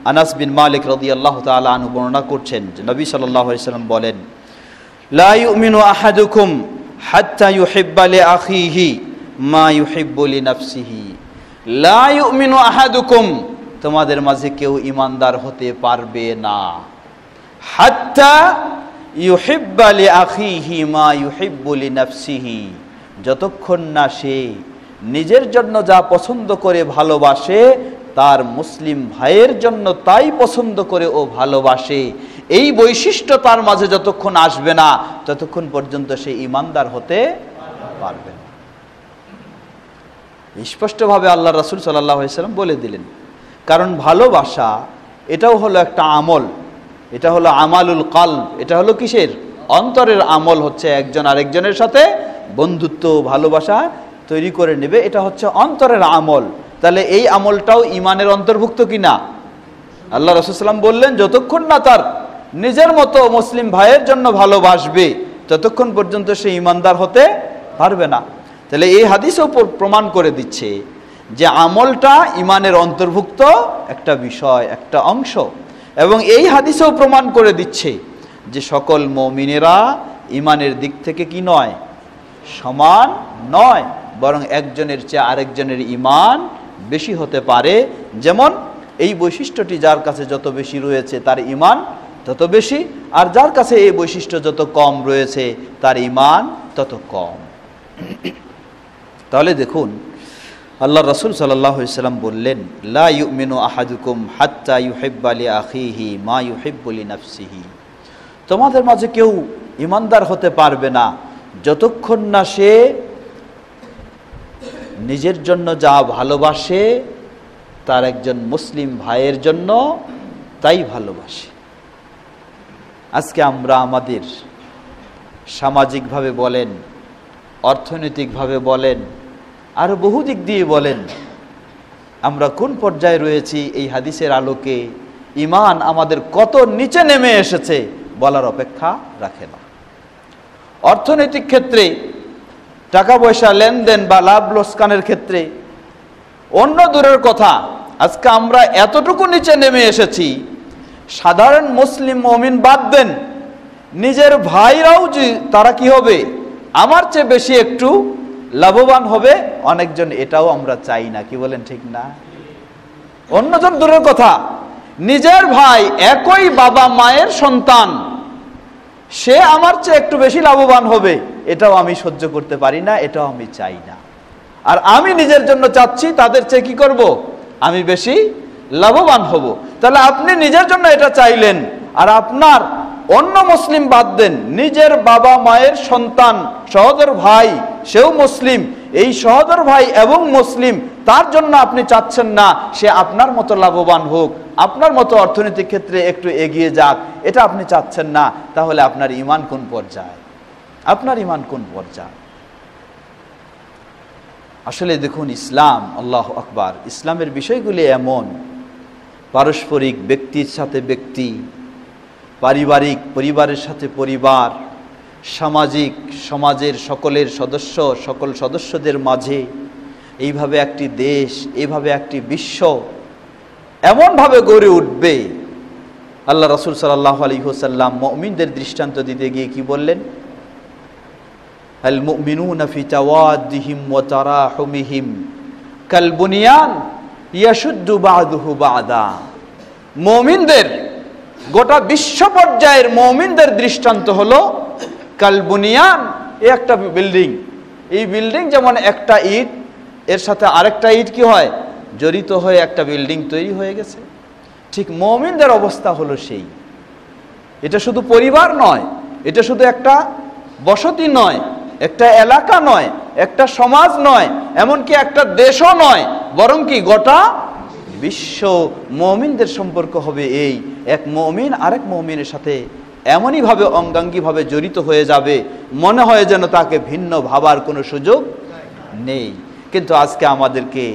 আনাস বিন মালিক রাদিয়াল্লাহু তাআলা আনহু বর্ণনা করছেন যে নবী সাল্লাল্লাহু আলাইহি ওয়াসাল্লাম বলেন, লা ইউমিনু আহাদুকুম হাত্তা ইউহিব্বা লিআখিহি মা ইউহিব্বু লিনাফসিহি। লা ইউমিনু আহাদুকুম, তোমাদের মাঝে কেউ ঈমানদার হতে পারবে না, হাত্তা ইউহিব্বা লিআখিহি মা ইউহিব্বু লিনাফসিহি, যতক্ষণ না সে নিজের জন্য যা পছন্দ করে ভালোবাসে তার মুসলিম ভাইয়ের জন্য তাই পছন্দ করে ও ভালোবাসে। এই বৈশিষ্ট্য তার মাঝে যতক্ষণ আসবে না ততক্ষণ পর্যন্ত সে ঈমানদার হতে পারবে না। স্পষ্টভাবে আল্লাহ রাসূল সাল্লাল্লাহু আলাইহি ওয়াসাল্লাম বলে দিলেন। কারণ ভালোবাসা এটাও হলো একটা আমল, এটা হলো আমালুল কলব। এটা হলো কিসের? অন্তরের আমল। হচ্ছে একজন আরেকজনের সাথে বন্ধুত্ব, ভালোবাসা তৈরি করে নেবে, এটা হচ্ছে অন্তরের আমল। তাহলে এই আমলটাও ঈমানের অন্তর্ভুক্ত কিনা? আল্লাহ রাসূল সাল্লাল্লাহু আলাইহি ওয়াসাল্লাম বললেন, যতক্ষণ না তার নিজের মতো মুসলিম ভাইয়ের জন্য ভালোবাসবে ততক্ষণ পর্যন্ত সে ঈমানদার হতে পারবে না। তাহলে এই হাদিসও প্রমাণ করে দিচ্ছে যে আমলটা ঈমানের অন্তর্ভুক্ত একটা বিষয়, একটা অংশ। এবং এই হাদিসও প্রমাণ করে দিচ্ছে যে সকল মুমিনেরা ঈমানের দিক থেকে কি নয়, সমান নয়, বরং একজনের চেয়ে আরেকজনের ঈমান বেশি হতে পারে। যেমন এই বৈশিষ্ট্যটি যার কাছে যত বেশি রয়েছে তার ঈমান তত বেশি, আর যার কাছে এই বৈশিষ্ট্য যত কম রয়েছে তার ঈমান তত কম। তাহলে দেখুন, আল্লাহ রাসূল সাল্লাল্লাহু আলাইহি ওয়াসাল্লাম বললেন, লা ইউমিনু আহাদুকুম হাত্তা ইউহিব্বা লিআখিহি মা ইউহিব্বু লিনাফসিহি। তোমাদের মাঝে কেউ ঈমানদার হতে পারবে না যতক্ষণ না সে নিজের জন্য যা ভালোবাসে তার একজন মুসলিম ভাইয়ের জন্য তাই ভালোবাসে। আজকে আমরা আমাদের সামাজিকভাবে বলেন, অর্থনৈতিকভাবে বলেন, আরও বহু দিক দিয়ে বলেন, আমরা কোন পর্যায়ে রয়েছি এই হাদিসের আলোকে ঈমান আমাদের কত নিচে নেমে এসেছে বলার অপেক্ষা রাখে না। অর্থনৈতিক ক্ষেত্রে টাকা পয়সা লেনদেন বা লাভ লোকসানের ক্ষেত্রে অন্য দূরের কথা, আজকে আমরা এতটুকু নিচে নেমে এসেছি, সাধারণ মুসলিম মুমিন বাদ দেন, নিজের ভাইরাও যে তারা কি হবে আমার চেয়ে বেশি একটু লাভবান হবে, অনেকজন এটাও আমরা চাই না। কি বলেন, ঠিক না? অন্যজন দূরের কথা, নিজের ভাই একই বাবা মায়ের সন্তান, সে আমার চেয়ে একটু বেশি লাভবান হবে, এটাও আমি সহ্য করতে পারি না, এটাও আমি চাই না। আর আমি নিজের জন্য চাচ্ছি তাদের চেয়ে কি করব, আমি বেশি লাভবান হব। তাহলে আপনি নিজের জন্য এটা চাইলেন, আর আপনার অন্য মুসলিম বাদ দেন, নিজের বাবা মায়ের সন্তান সহোদর ভাই সেও মুসলিম, এই সহোদর ভাই এবং মুসলিম, তার জন্য আপনি চাচ্ছেন না সে আপনার মতো লাভবান হোক, আপনার মতো অর্থনৈতিক ক্ষেত্রে একটু এগিয়ে যাক, এটা আপনি চাচ্ছেন না। তাহলে আপনার ঈমান কোন পর্যায়ে? আপনার ঈমান কোন পর্যায়ে? আসলে দেখুন, ইসলাম, আল্লাহু আকবার, ইসলামের বিষয়গুলি এমন, পারস্পরিক, ব্যক্তির সাথে ব্যক্তি, পারিবারিক, পরিবারের সাথে পরিবার, সামাজিক, সমাজের সকলের সদস্য, সকল সদস্যদের মাঝে, এইভাবে একটি দেশ, এইভাবে একটি বিশ্ব এমনভাবে গড়ে উঠবে। আল্লাহ রাসূল সাল্লাল্লাহু আলাইহি ওয়াসাল্লাম মুমিনদের দৃষ্টান্ত দিতে গিয়ে কি বললেন? আল মুমিনুনা ফি তাওয়াদ্দিহিম ওয়া তারাহুমিহিম কাল বুনিয়ান ইয়াশুদ্দু বা'দুহু বা'দা। মুমিনদের, গোটা বিশ্ব পর্যায়ের মুমিনদের দৃষ্টান্ত হলো কাল বুনিয়ান, এই একটা বিল্ডিং, এই বিল্ডিং যেমন একটা ইট এর সাথে আরেকটা ইট কি হয়, জড়িত হয়ে একটা বিল্ডিং তৈরি হয়ে গেছে, ঠিক মুমিনদের অবস্থা হলো সেই। এটা শুধু পরিবার নয়, এটা শুধু একটা বসতি নয়, একটা এলাকা নয়, একটা সমাজ নয়, এমনকি একটা দেশও নয়, বরং কি গোটা বিশ্ব মুমিনদের সম্পর্ক হবে এই। এক মুমিন আরেক মুমিনের সাথে এমনইভাবে অঙ্গাঙ্গিভাবে জড়িত হয়ে যাবে, মনে হয় যেন তাকে ভিন্ন ভাবার কোনো সুযোগ নেই। কিন্তু আজকে আমাদেরকে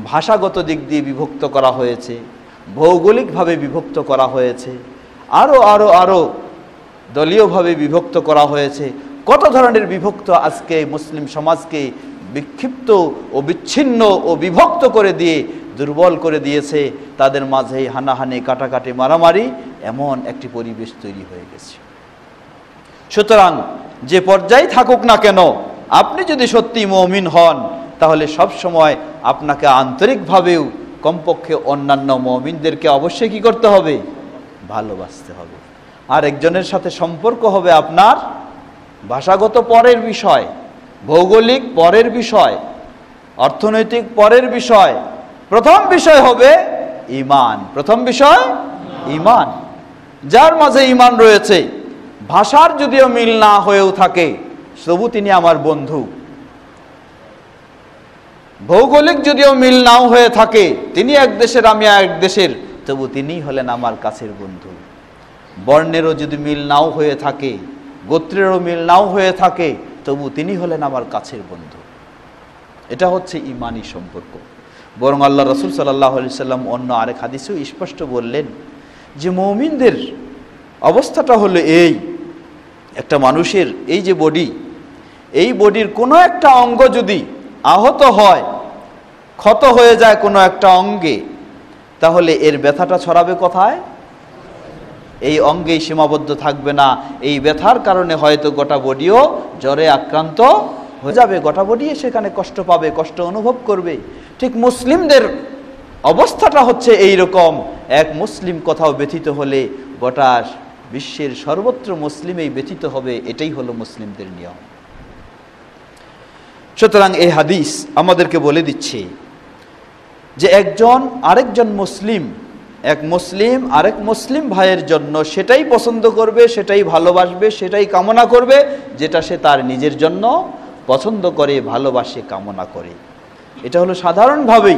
ভাষাগত দিক দিয়ে বিভক্ত করা হয়েছে, ভৌগোলিকভাবে বিভক্ত করা হয়েছে, আরও আরও আরও দলীয়ভাবে বিভক্ত করা হয়েছে। কত ধরনের বিভক্ত আজকে মুসলিম সমাজকে বিক্ষিপ্ত ও বিচ্ছিন্ন ও বিভক্ত করে দিয়ে দুর্বল করে দিয়েছে। তাদের মাঝে হানাহানি, কাটাকাটি, মারামারি, এমন একটি পরিবেশ তৈরি হয়ে গেছে। সুতরাং যে পর্যায়ে থাকুক না কেন, আপনি যদি সত্যি মুমিন হন, তাহলে সব সময় আপনাকে আন্তরিকভাবেও কমপক্ষে অন্যান্য মুমিনদেরকে অবশ্যই কি করতে হবে, ভালোবাসতে হবে। আর একজনের সাথে সম্পর্ক হবে আপনার ভাষাগত পরের বিষয়, ভৌগোলিক পরের বিষয়, অর্থনৈতিক পরের বিষয়। প্রথম বিষয় হবে ঈমান। প্রথম বিষয় ঈমান। যার মাঝে ঈমান রয়েছে, ভাষার যদিও মিল না হয়েও থাকে, তবু তিনি আমার বন্ধু। ভৌগোলিক যদিও মিল নাও হয়ে থাকে, তিনি এক দেশের আমি এক দেশের, তবু তিনিই হলেন আমার কাছের বন্ধু। বর্ণেরও যদি মিল নাও হয়ে থাকে, গোত্রেরও মিল নাও হয়ে থাকে, তবু তিনি হলেন আমার কাছের বন্ধু। এটা হচ্ছে ঈমানি সম্পর্ক। বরং আল্লাহ রাসূল সাল্লাল্লাহু আলাইহি সাল্লাম অন্য আরেক হাদিসেও স্পষ্ট বললেন যে মুমিনদের অবস্থাটা হলো এই, একটা মানুষের এই যে বডি, এই বডির কোনো একটা অঙ্গ যদি আহত হয়, ক্ষত হয়ে যায় কোনো একটা অঙ্গে, তাহলে এর ব্যথাটা ছড়াবে কোথায়? এই অঙ্গেই সীমাবদ্ধ থাকবে না। এই ব্যথার কারণে হয়তো গোটা বডিও জ্বরে আক্রান্ত হয়ে যাবে, গোটা বডি সেখানে কষ্ট পাবে, কষ্ট অনুভব করবে। ঠিক মুসলিমদের অবস্থাটা হচ্ছে এই রকম। এক মুসলিম কোথাও ব্যথিত হলে গোটা বিশ্বের সর্বত্র মুসলিমেই ব্যথিত হবে, এটাই হলো মুসলিমদের নিয়ম। সুতরাং এই হাদিস আমাদেরকে বলে দিচ্ছে যে একজন আরেকজন মুসলিম, এক মুসলিম আরেক মুসলিম ভাইয়ের জন্য সেটাই পছন্দ করবে, সেটাই ভালোবাসবে, সেটাই কামনা করবে যেটা সে তার নিজের জন্য পছন্দ করে, ভালোবাসে, কামনা করে। এটা হলো সাধারণভাবেই।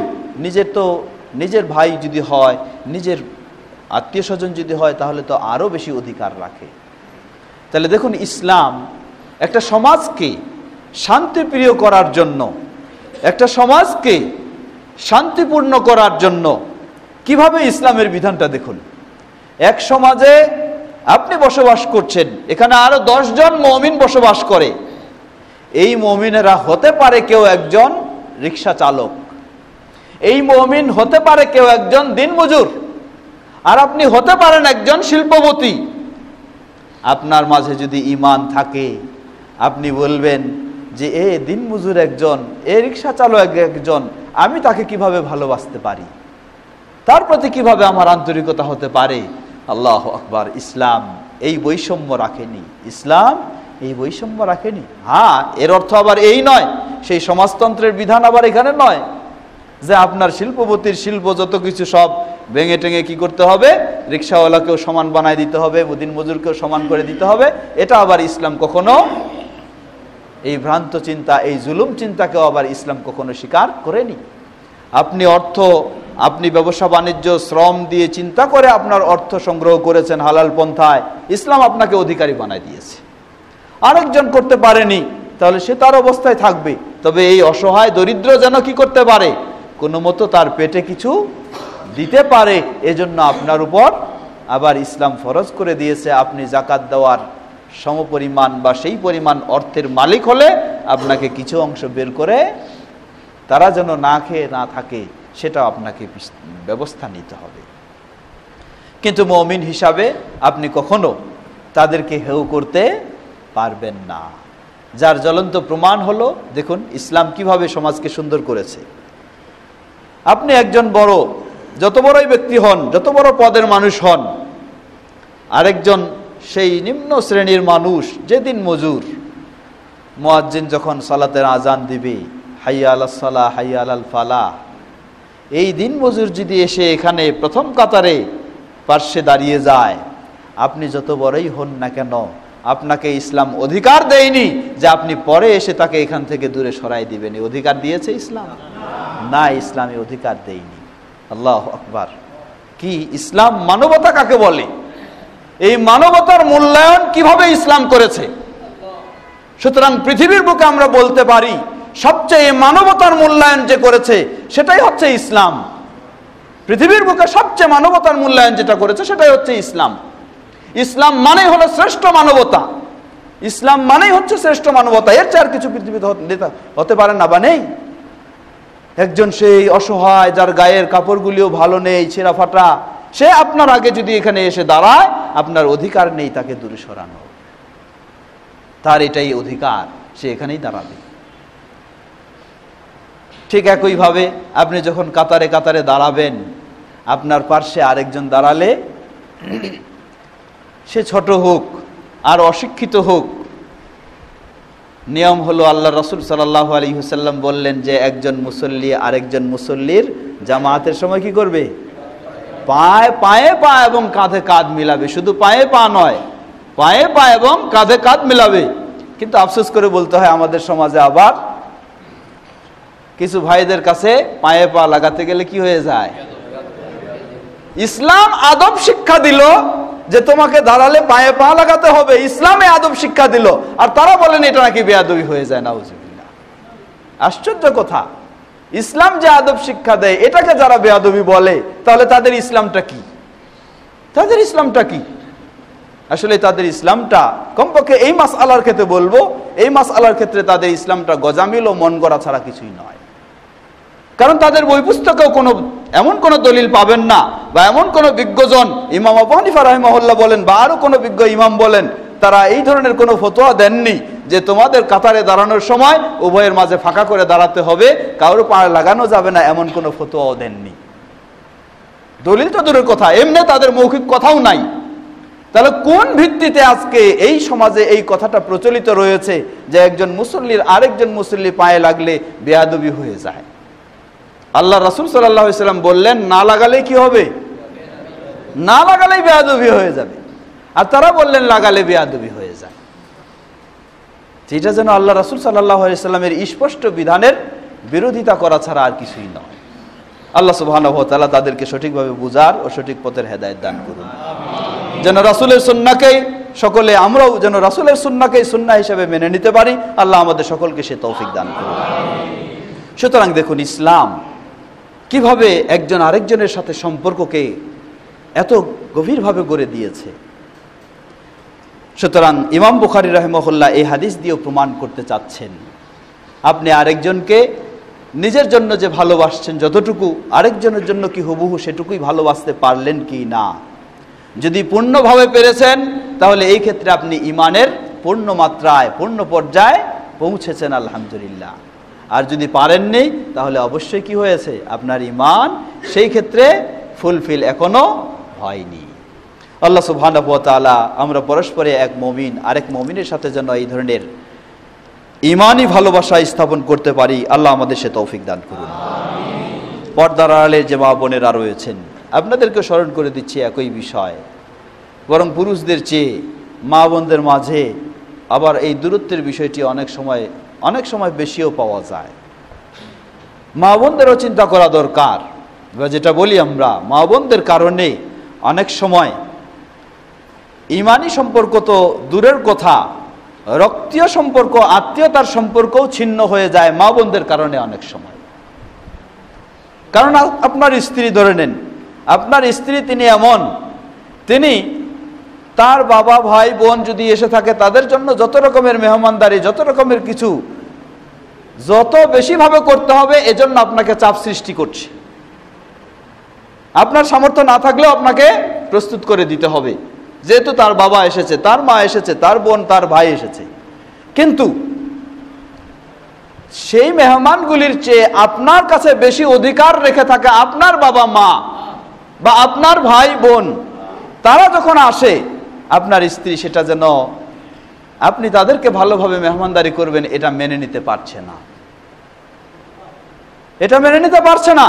নিজের ভাই যদি হয়, নিজের আত্মীয় স্বজন যদি হয় তাহলে তো আরও বেশি অধিকার রাখে। তাহলে দেখুন, ইসলাম একটা সমাজকে শান্তিপ্রিয় করার জন্য, একটা সমাজকে শান্তিপূর্ণ করার জন্য কিভাবে ইসলামের বিধানটা দেখুন। এক সমাজে আপনি বসবাস করছেন, এখানে আরো 10 জন মুমিন বসবাস করে। এই মুমিনেরা হতে পারে কেউ একজন রিক্সা চালক, এই মুমিন হতে পারে কেউ একজন দিনমজুর, আর আপনি হতে পারেন একজন শিল্পপতি। আপনার মাঝে যদি ঈমান থাকে, আপনি বলবেন যে এ দিনমজুর একজন, এ রিক্সা চালক একজন, আমি তাকে কিভাবে ভালোবাসতে পারি, তার প্রতি কিভাবে আমার আন্তরিকতা হতে পারে। আল্লাহু আকবার। ইসলাম এই বৈষম্য রাখেনি, ইসলাম এই বৈষম্য রাখেনি। হ্যাঁ, এর অর্থ আবার এই নয়, সেই সমাজতন্ত্রের বিধান আবার এখানে নয় যে আপনার শিল্পপতির শিল্প যত কিছু সব ভেঙে টেঙে কি করতে হবে, রিক্সাওয়ালাকেও সমান বানায় দিতে হবে, দিনমজুরকেও সমান করে দিতে হবে। এটা আবার ইসলাম কখনো, এই ভ্রান্ত চিন্তা, এই জুলুম চিন্তাকেও আবার ইসলাম কখনো স্বীকার করেনি। আপনি আপনি ব্যবসা বাণিজ্য শ্রম দিয়ে চিন্তা করে আপনার অর্থ সংগ্রহ করেছেন হালাল পন্থায়, ইসলাম আপনাকে অধিকারী বানায় দিয়েছে। আরেকজন করতে পারেনি, তাহলে সে তার অবস্থায় থাকবে। তবে এই অসহায় দরিদ্র যেন কি করতে পারে, কোনো মতো তার পেটে কিছু দিতে পারে। এজন্য আপনার উপর আবার ইসলাম ফরজ করে দিয়েছে, আপনি জাকাত দেওয়ার সমপরিমাণ বা সেই পরিমাণ অর্থের মালিক হলে আপনাকে কিছু অংশ বের করে তারা যেন না খেয়ে না থাকে, সেটা আপনাকে ব্যবস্থা নিতে হবে। কিন্তু মুমিন হিসাবে আপনি কখনো তাদেরকে হেয় করতে পারবেন না। যার জ্বলন্ত প্রমাণ হলো, দেখুন ইসলাম কিভাবে সমাজকে সুন্দর করেছে। আপনি একজন বড়, যত বড়ই ব্যক্তি হন, যত বড় পদের মানুষ হন, আরেকজন সেই নিম্ন শ্রেণীর মানুষ, যেদিন মজুর, মুয়াজ্জিন যখন সালাতের আজান দিবে, হাইয়া আলাস সালাহ হাইয়া আলাল ফালাহ, এই দিন মজুর যদি এসে এখানে প্রথম কাতারে পার্শ্বে দাঁড়িয়ে যায়, আপনি যত বড়ই হন না কেন, আপনাকে ইসলাম অধিকার দেয়নি যে আপনি পরে এসে তাকে এখান থেকে দূরে সরাই দিবেন। অধিকার দিয়েছে ইসলাম? না, ইসলামী অধিকার দেয়নি। আল্লাহু আকবার। কি ইসলাম মানবতা কাকে বলে, এই মানবতার মূল্যায়ন কিভাবে ইসলাম করেছে। সুতরাং পৃথিবীর বুকে আমরা বলতে পারি সবচেয়ে মানবতার মূল্যায়ন যে করেছে সেটাই হচ্ছে ইসলাম। পৃথিবীর বুকে সবচেয়ে মানবতার মূল্যায়ন যেটা করেছে সেটাই হচ্ছে ইসলাম। ইসলাম মানেই হলো শ্রেষ্ঠ মানবতা, ইসলাম মানেই হচ্ছে শ্রেষ্ঠ মানবতা। এর চেয়ে আর কিছু পৃথিবীতে হতে পারে না বা নেই। একজন সেই অসহায়, যার গায়ের কাপড়গুলিও ভালো নেই, ছেঁড়া ফাটা, সে আপনার আগে যদি এখানে এসে দাঁড়ায়, আপনার অধিকার নেই তাকে দূরে সরানো, তার এটাই অধিকার, সে এখানেই দাঁড়াবে। ঠিক একইভাবে আপনি যখন কাতারে কাতারে দাঁড়াবেন, আপনার পার্শ্বে আরেকজন দাঁড়ালে, সে ছোট হোক আর অশিক্ষিত হোক, নিয়ম হলো আল্লাহ রাসূল সাল্লাল্লাহু আলাইহি ওয়াসাল্লাম বললেন যে একজন মুসল্লি আরেকজন মুসল্লির জামাতের সময় কি করবে, পায়ে পায়ে পা এবং কাঁধে কাঁধ মিলাবে। শুধু পায়ে পা নয়, পায়ে পা এবং কাঁধে কাঁধ মিলাবে। কিন্তু আফসোস করে বলতে হয়, আমাদের সমাজে আবার কিছু ভাইদের কাছে পায়ে পা লাগাতে গেলে কি হয়ে যায়। ইসলাম আদব শিক্ষা দিল যে তোমাকে দাঁড়ালে পায়ে পা লাগাতে হবে, ইসলামে আদব শিক্ষা দিল, আর তারা বলেন এটা নাকি বেয়াদবি হয়ে যায়। নাউজুবিল্লাহ। আশ্চর্য কথা, ইসলাম যে আদব শিক্ষা দেয় এটাকে যারা বেয়াদবি বলে, তাহলে তাদের ইসলামটা কি? তাদের ইসলামটা কি? আসলে তাদের ইসলামটা, কমপক্ষে এই মাসআলার ক্ষেত্রে বলবো, এই মাসআলার ক্ষেত্রে তাদের ইসলামটা গজামিল ও মন গড়া ছাড়া কিছুই নয়। কারণ তাদের বই পুস্তকেও এমন কোনো দলিল পাবেন না, বা এমন কোনো বিজ্ঞজন, ইমাম আবু হানিফা রাহিমাহুল্লাহ বলেন বা আরো কোনো বিজ্ঞ ইমাম বলেন, তারা এই ধরনের কোনো ফতোয়া দেননি যে তোমাদের কাতারে দাঁড়ানোর সময় উভয়ের মাঝে ফাঁকা করে দাঁড়াতে হবে, কারো পায়ে লাগানো যাবে না, এমন কোনো ফতোয়াও দেননি। দলিল তো দূরের কথা, এমনি তাদের মৌখিক কথাও নাই। তাহলে কোন ভিত্তিতে আজকে এই সমাজে এই কথাটা প্রচলিত রয়েছে যে একজন মুসল্লির আরেকজন মুসল্লি পায়ে লাগলে বেয়াদবি হয়ে যায়? আল্লাহ রাসূল সাল্লাল্লাহু আলাইহি ওয়াসাল্লাম বললেন, না লাগালে কি হবে? না লাগালেই বেয়াদবি হয়ে যাবে। আর তারা বললেন লাগালে বেয়াদবি হয়ে যায়। যেটা যেন আল্লাহ রাসূল সাল্লাল্লাহু আলাইহি ওয়াসাল্লামের স্পষ্ট বিধানের বিরোধিতা করা ছাড়া আর কিছুই নয়। আল্লাহ সুবহানাহু ওয়া তাআলা তাদেরকে সঠিকভাবে বুঝার ও সঠিক পথের হেদায়েত দান করুন। যেন রাসূলের সুন্নাহকেই সকলে, আমরাও যেন রাসূলের সুন্নাহকেই সুন্নাহ হিসেবে মেনে নিতে পারি। আল্লাহ আমাদের সকলকে সে তৌফিক দান করুন। সুতরাং দেখুন, ইসলাম কিভাবে একজন আরেকজনের সাথে সম্পর্ককে এত গভীরভাবে গড়ে দিয়েছে। সুতরাং ইমাম বুখারী রাহিমাহুল্লাহ এই হাদিস দিয়েও প্রমাণ করতে চাচ্ছেন, আপনি আরেকজনকে নিজের জন্য যে ভালোবাসছেন যতটুকু, আরেকজনের জন্য কি হুবহু সেটুকুই ভালোবাসতে পারলেন কি না। যদি পূর্ণভাবে পেরেছেন তাহলে এই ক্ষেত্রে আপনি ইমানের পূর্ণ মাত্রায়, পূর্ণ পর্যায়ে পৌঁছেছেন, আলহামদুলিল্লাহ। আর যদি পারেননি তাহলে অবশ্যই কি হয়েছে, আপনার ইমান সেই ক্ষেত্রে ফুলফিল এখনো হয়নি। আল্লাহ সুবহানাহু ওয়া তাআলা আমরা পরস্পরে এক মুমিন আরেক মুমিনের সাথে যেন এই ধরনের ইমানি ভালোবাসা স্থাপন করতে পারি, আল্লাহ আমাদের সে তৌফিক দান করুন। পর্দার আড়ালে যে মা বোনেরা রয়েছেন, আপনাদেরকে স্মরণ করে দিচ্ছি একই বিষয়, বরং পুরুষদের চেয়ে মা বোনদের মাঝে আবার এই দূরত্বের বিষয়টি অনেক সময় বেশিও পাওয়া যায়। মা বোনদেরও চিন্তা করা দরকার। যেটা বলি আমরা, মা বোনদের কারণে অনেক সময় ইমানি সম্পর্ক তো দূরের কথা, রক্তীয় সম্পর্ক, আত্মীয়তার সম্পর্কও ছিন্ন হয়ে যায় মা বোনদের কারণে অনেক সময়। কারণ আপনার স্ত্রী, ধরে নেন আপনার স্ত্রী, তিনি এমন, তিনি তার বাবা ভাই বোন যদি এসে থাকে তাদের জন্য যত রকমের মেহমানদারি, যত রকমের কিছু যত বেশিভাবে করতে হবে, এজন্য আপনাকে চাপ সৃষ্টি করছে। আপনার সামর্থ্য না থাকলেও আপনাকে প্রস্তুত করে দিতে হবে, যেহেতু তার বাবা এসেছে, তার মা এসেছে, তার বোন, তার ভাই এসেছে। কিন্তু সেই মেহমানগুলির চেয়ে আপনার কাছে বেশি অধিকার রেখে থাকে আপনার বাবা মা বা আপনার ভাই বোন। তারা যখন আসে, আপনার স্ত্রী সেটা যেন আপনি তাদেরকে ভালোভাবে মেহমানদারি করবেন এটা মেনে নিতে পারছে না, এটা মেনে নিতে পারছে না।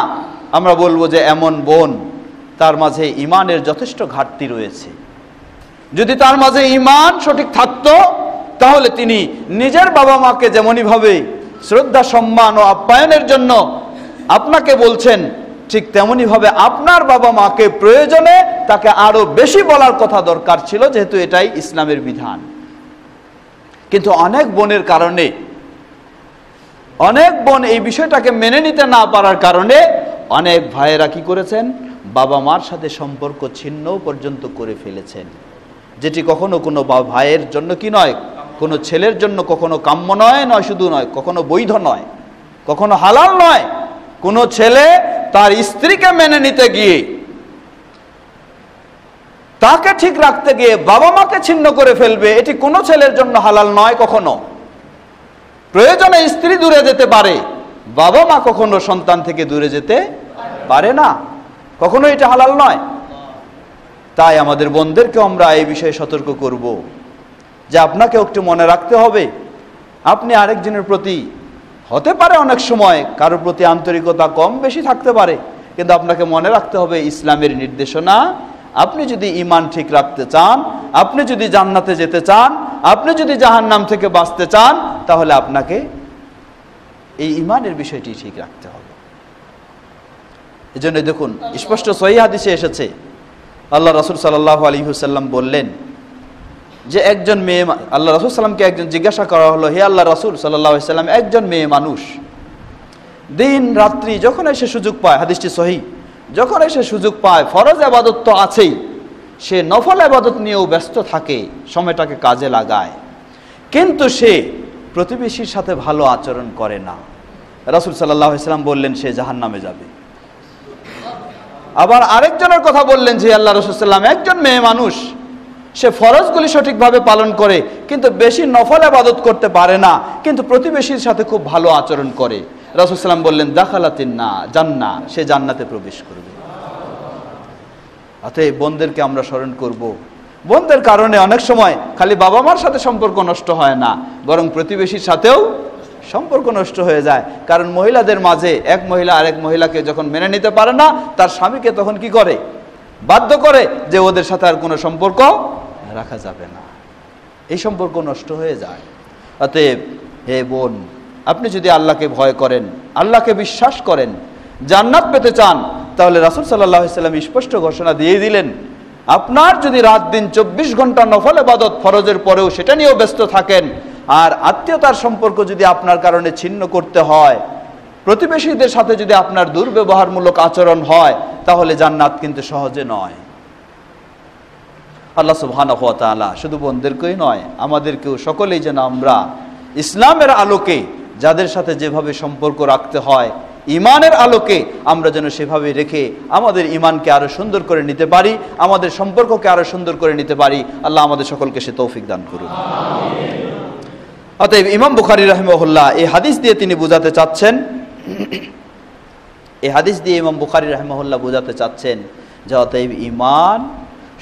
আমরা বলবো যে এমন বোন, তার মাঝে ইমানের যথেষ্ট ঘাটতি রয়েছে। যদি তার মাঝে ইমান সঠিক থাকতো তাহলে তিনি নিজের বাবা মাকে যেমনইভাবে শ্রদ্ধা, সম্মান ও আপ্যায়নের জন্য আপনাকে বলছেন, ঠিক তেমনইভাবে আপনার বাবা মাকে প্রয়োজনে তাকে আরো বেশি বলার কথা দরকার ছিল, যেহেতু এটাই ইসলামের বিধান। কিন্তু অনেক বোনের কারণে, অনেক বোন এই বিষয়টাকে মেনে নিতে না পারার কারণে অনেক ভাইয়েরা কি করেছেন, বাবা মার সাথে সম্পর্ক ছিন্ন পর্যন্ত করে ফেলেছেন, যেটি কখনো কোনো ভাইয়ের জন্য কি নয়, কোনো ছেলের জন্য কখনো কাম্য নয়, শুধু নয়, কখনো বৈধ নয়, কখনো হালাল নয়। কোনো ছেলে তার স্ত্রীকে মেনে নিতে গিয়ে, তাকে ঠিক রাখতে গিয়ে বাবা মাকে ছিন্ন করে ফেলবে, এটি কোনো ছেলের জন্য হালাল নয় কখনো। প্রয়োজনে স্ত্রী দূরে যেতে পারে, বাবা মা কখনো সন্তান থেকে দূরে যেতে পারে না, কখনো এটা হালাল নয়। তাই আমাদের বোনদেরকে আমরা এই বিষয়ে সতর্ক করব যে আপনাকে একটু মনে রাখতে হবে, আপনি আরেকজনের প্রতি হতে পারে অনেক সময় কারোর প্রতি আন্তরিকতা কম বেশি থাকতে পারে, কিন্তু আপনাকে মনে রাখতে হবে ইসলামের নির্দেশনা। আপনি যদি ইমান ঠিক রাখতে চান, আপনি যদি জান্নাতে যেতে চান, আপনি যদি জাহান্নাম থেকে বাঁচতে চান, তাহলে আপনাকে এই ইমানের বিষয়টি ঠিক রাখতে হবে। এজন্য দেখুন, স্পষ্ট সহিহ হাদিসে এসেছে, আল্লাহ রাসূল সাল্লাল্লাহু আলাইহি ওয়াসাল্লাম বললেন যে একজন মেয়ে, আল্লাহ রাসূল সাল্লামকে একজন জিজ্ঞাসা করা হলো, হে আল্লাহ রাসূল সাল্লাল্লাহু আলাইহি ওয়াসাল্লাম, একজন মেয়ে মানুষ দিন রাত্রি যখন এসে সুযোগ পায়, হাদিসটি সহিহ, যখন এসে সুযোগ পায়, ফরজ ইবাদত তো আছেই, সে নফল ইবাদত নিয়েও ব্যস্ত থাকে, সময়টাকে কাজে লাগায়, কিন্তু সে প্রতিবেশীর সাথে ভালো আচরণ করে না। রাসূল সাল্লাল্লাহু আলাইহি ওয়াসাল্লাম বললেন সে জাহান্নামে যাবে। আবার আরেকজনের কথা বললেন যে আল্লাহ রাসূল সাল্লাল্লাহু আলাইহি ওয়াসাল্লাম, একজন মেয়ে মানুষ, সে ফরজগুলি সঠিকভাবে পালন করে কিন্তু বেশি নফল ইবাদত করতে পারে না, কিন্তু প্রতিবেশীর সাথে খুব ভালো আচরণ করে। রাসূল সাল্লাল্লাহু আলাইহি ওয়াসাল্লাম বললেন দাখালাতিন জান্নাহ, সে জান্নাতে প্রবেশ করবে। অতএব বোনদেরকে আমরা স্মরণ করব। বোনদের কারণে অনেক সময় খালি বাবা মার সাথে সম্পর্ক নষ্ট হয় না, বরং প্রতিবেশীর সাথেও সম্পর্ক নষ্ট হয়ে যায়। কারণ মহিলাদের মাঝে এক মহিলা আরেক মহিলাকে যখন মেনে নিতে পারে না, তার স্বামীকে তখন কি করে, বাধ্য করে যে ওদের সাথে আর কোনো সম্পর্ক রাখা যাবে না, এই সম্পর্ক নষ্ট হয়ে যায়। অতএব হে বোন, আপনি যদি আল্লাহকে ভয় করেন, আল্লাহকে বিশ্বাস করেন, জান্নাত পেতে চান, তাহলে রাসূল সাল্লাল্লাহু আলাইহি ওয়াসাল্লাম স্পষ্ট ঘোষণা দিয়ে দিলেন, আপনার যদি রাত দিন 24 ঘন্টা নফল ইবাদত ফরজের পরেও সেটা নিয়েও ব্যস্ত থাকেন, আর আত্মীয়তার সম্পর্ক যদি আপনার কারণে ছিন্ন করতে হয়, প্রতিবেশীদের সাথে যদি আপনার দুর্ব্যবহারমূলক আচরণ হয়, তাহলে জান্নাত কিন্তু সহজে নয়। আল্লাহ সুবহানাহু ওয়া তাআলা শুধু বোনদেরকেই নয়, আমাদেরকেও সকলেই যেন আমরা ইসলামের আলোকে যাদের সাথে যেভাবে সম্পর্ক রাখতে হয়, ইমানের আলোকে আমরা যেন সেভাবে রেখে আমাদের ইমানকে আরো সুন্দর করে নিতে পারি, আমাদের সম্পর্ককে আরো সুন্দর করে নিতে পারি। আল্লাহ আমাদের সকলকে সে তৌফিক দান করুন। অতএব ইমাম বুখারী রাহিমাহুল্লাহ এই হাদিস দিয়ে তিনি বোঝাতে চাচ্ছেন, এই হাদিস দিয়ে ইমাম বুখারী রাহিমাহুল্লাহ বোঝাতে চাচ্ছেন যে অতএব ঈমান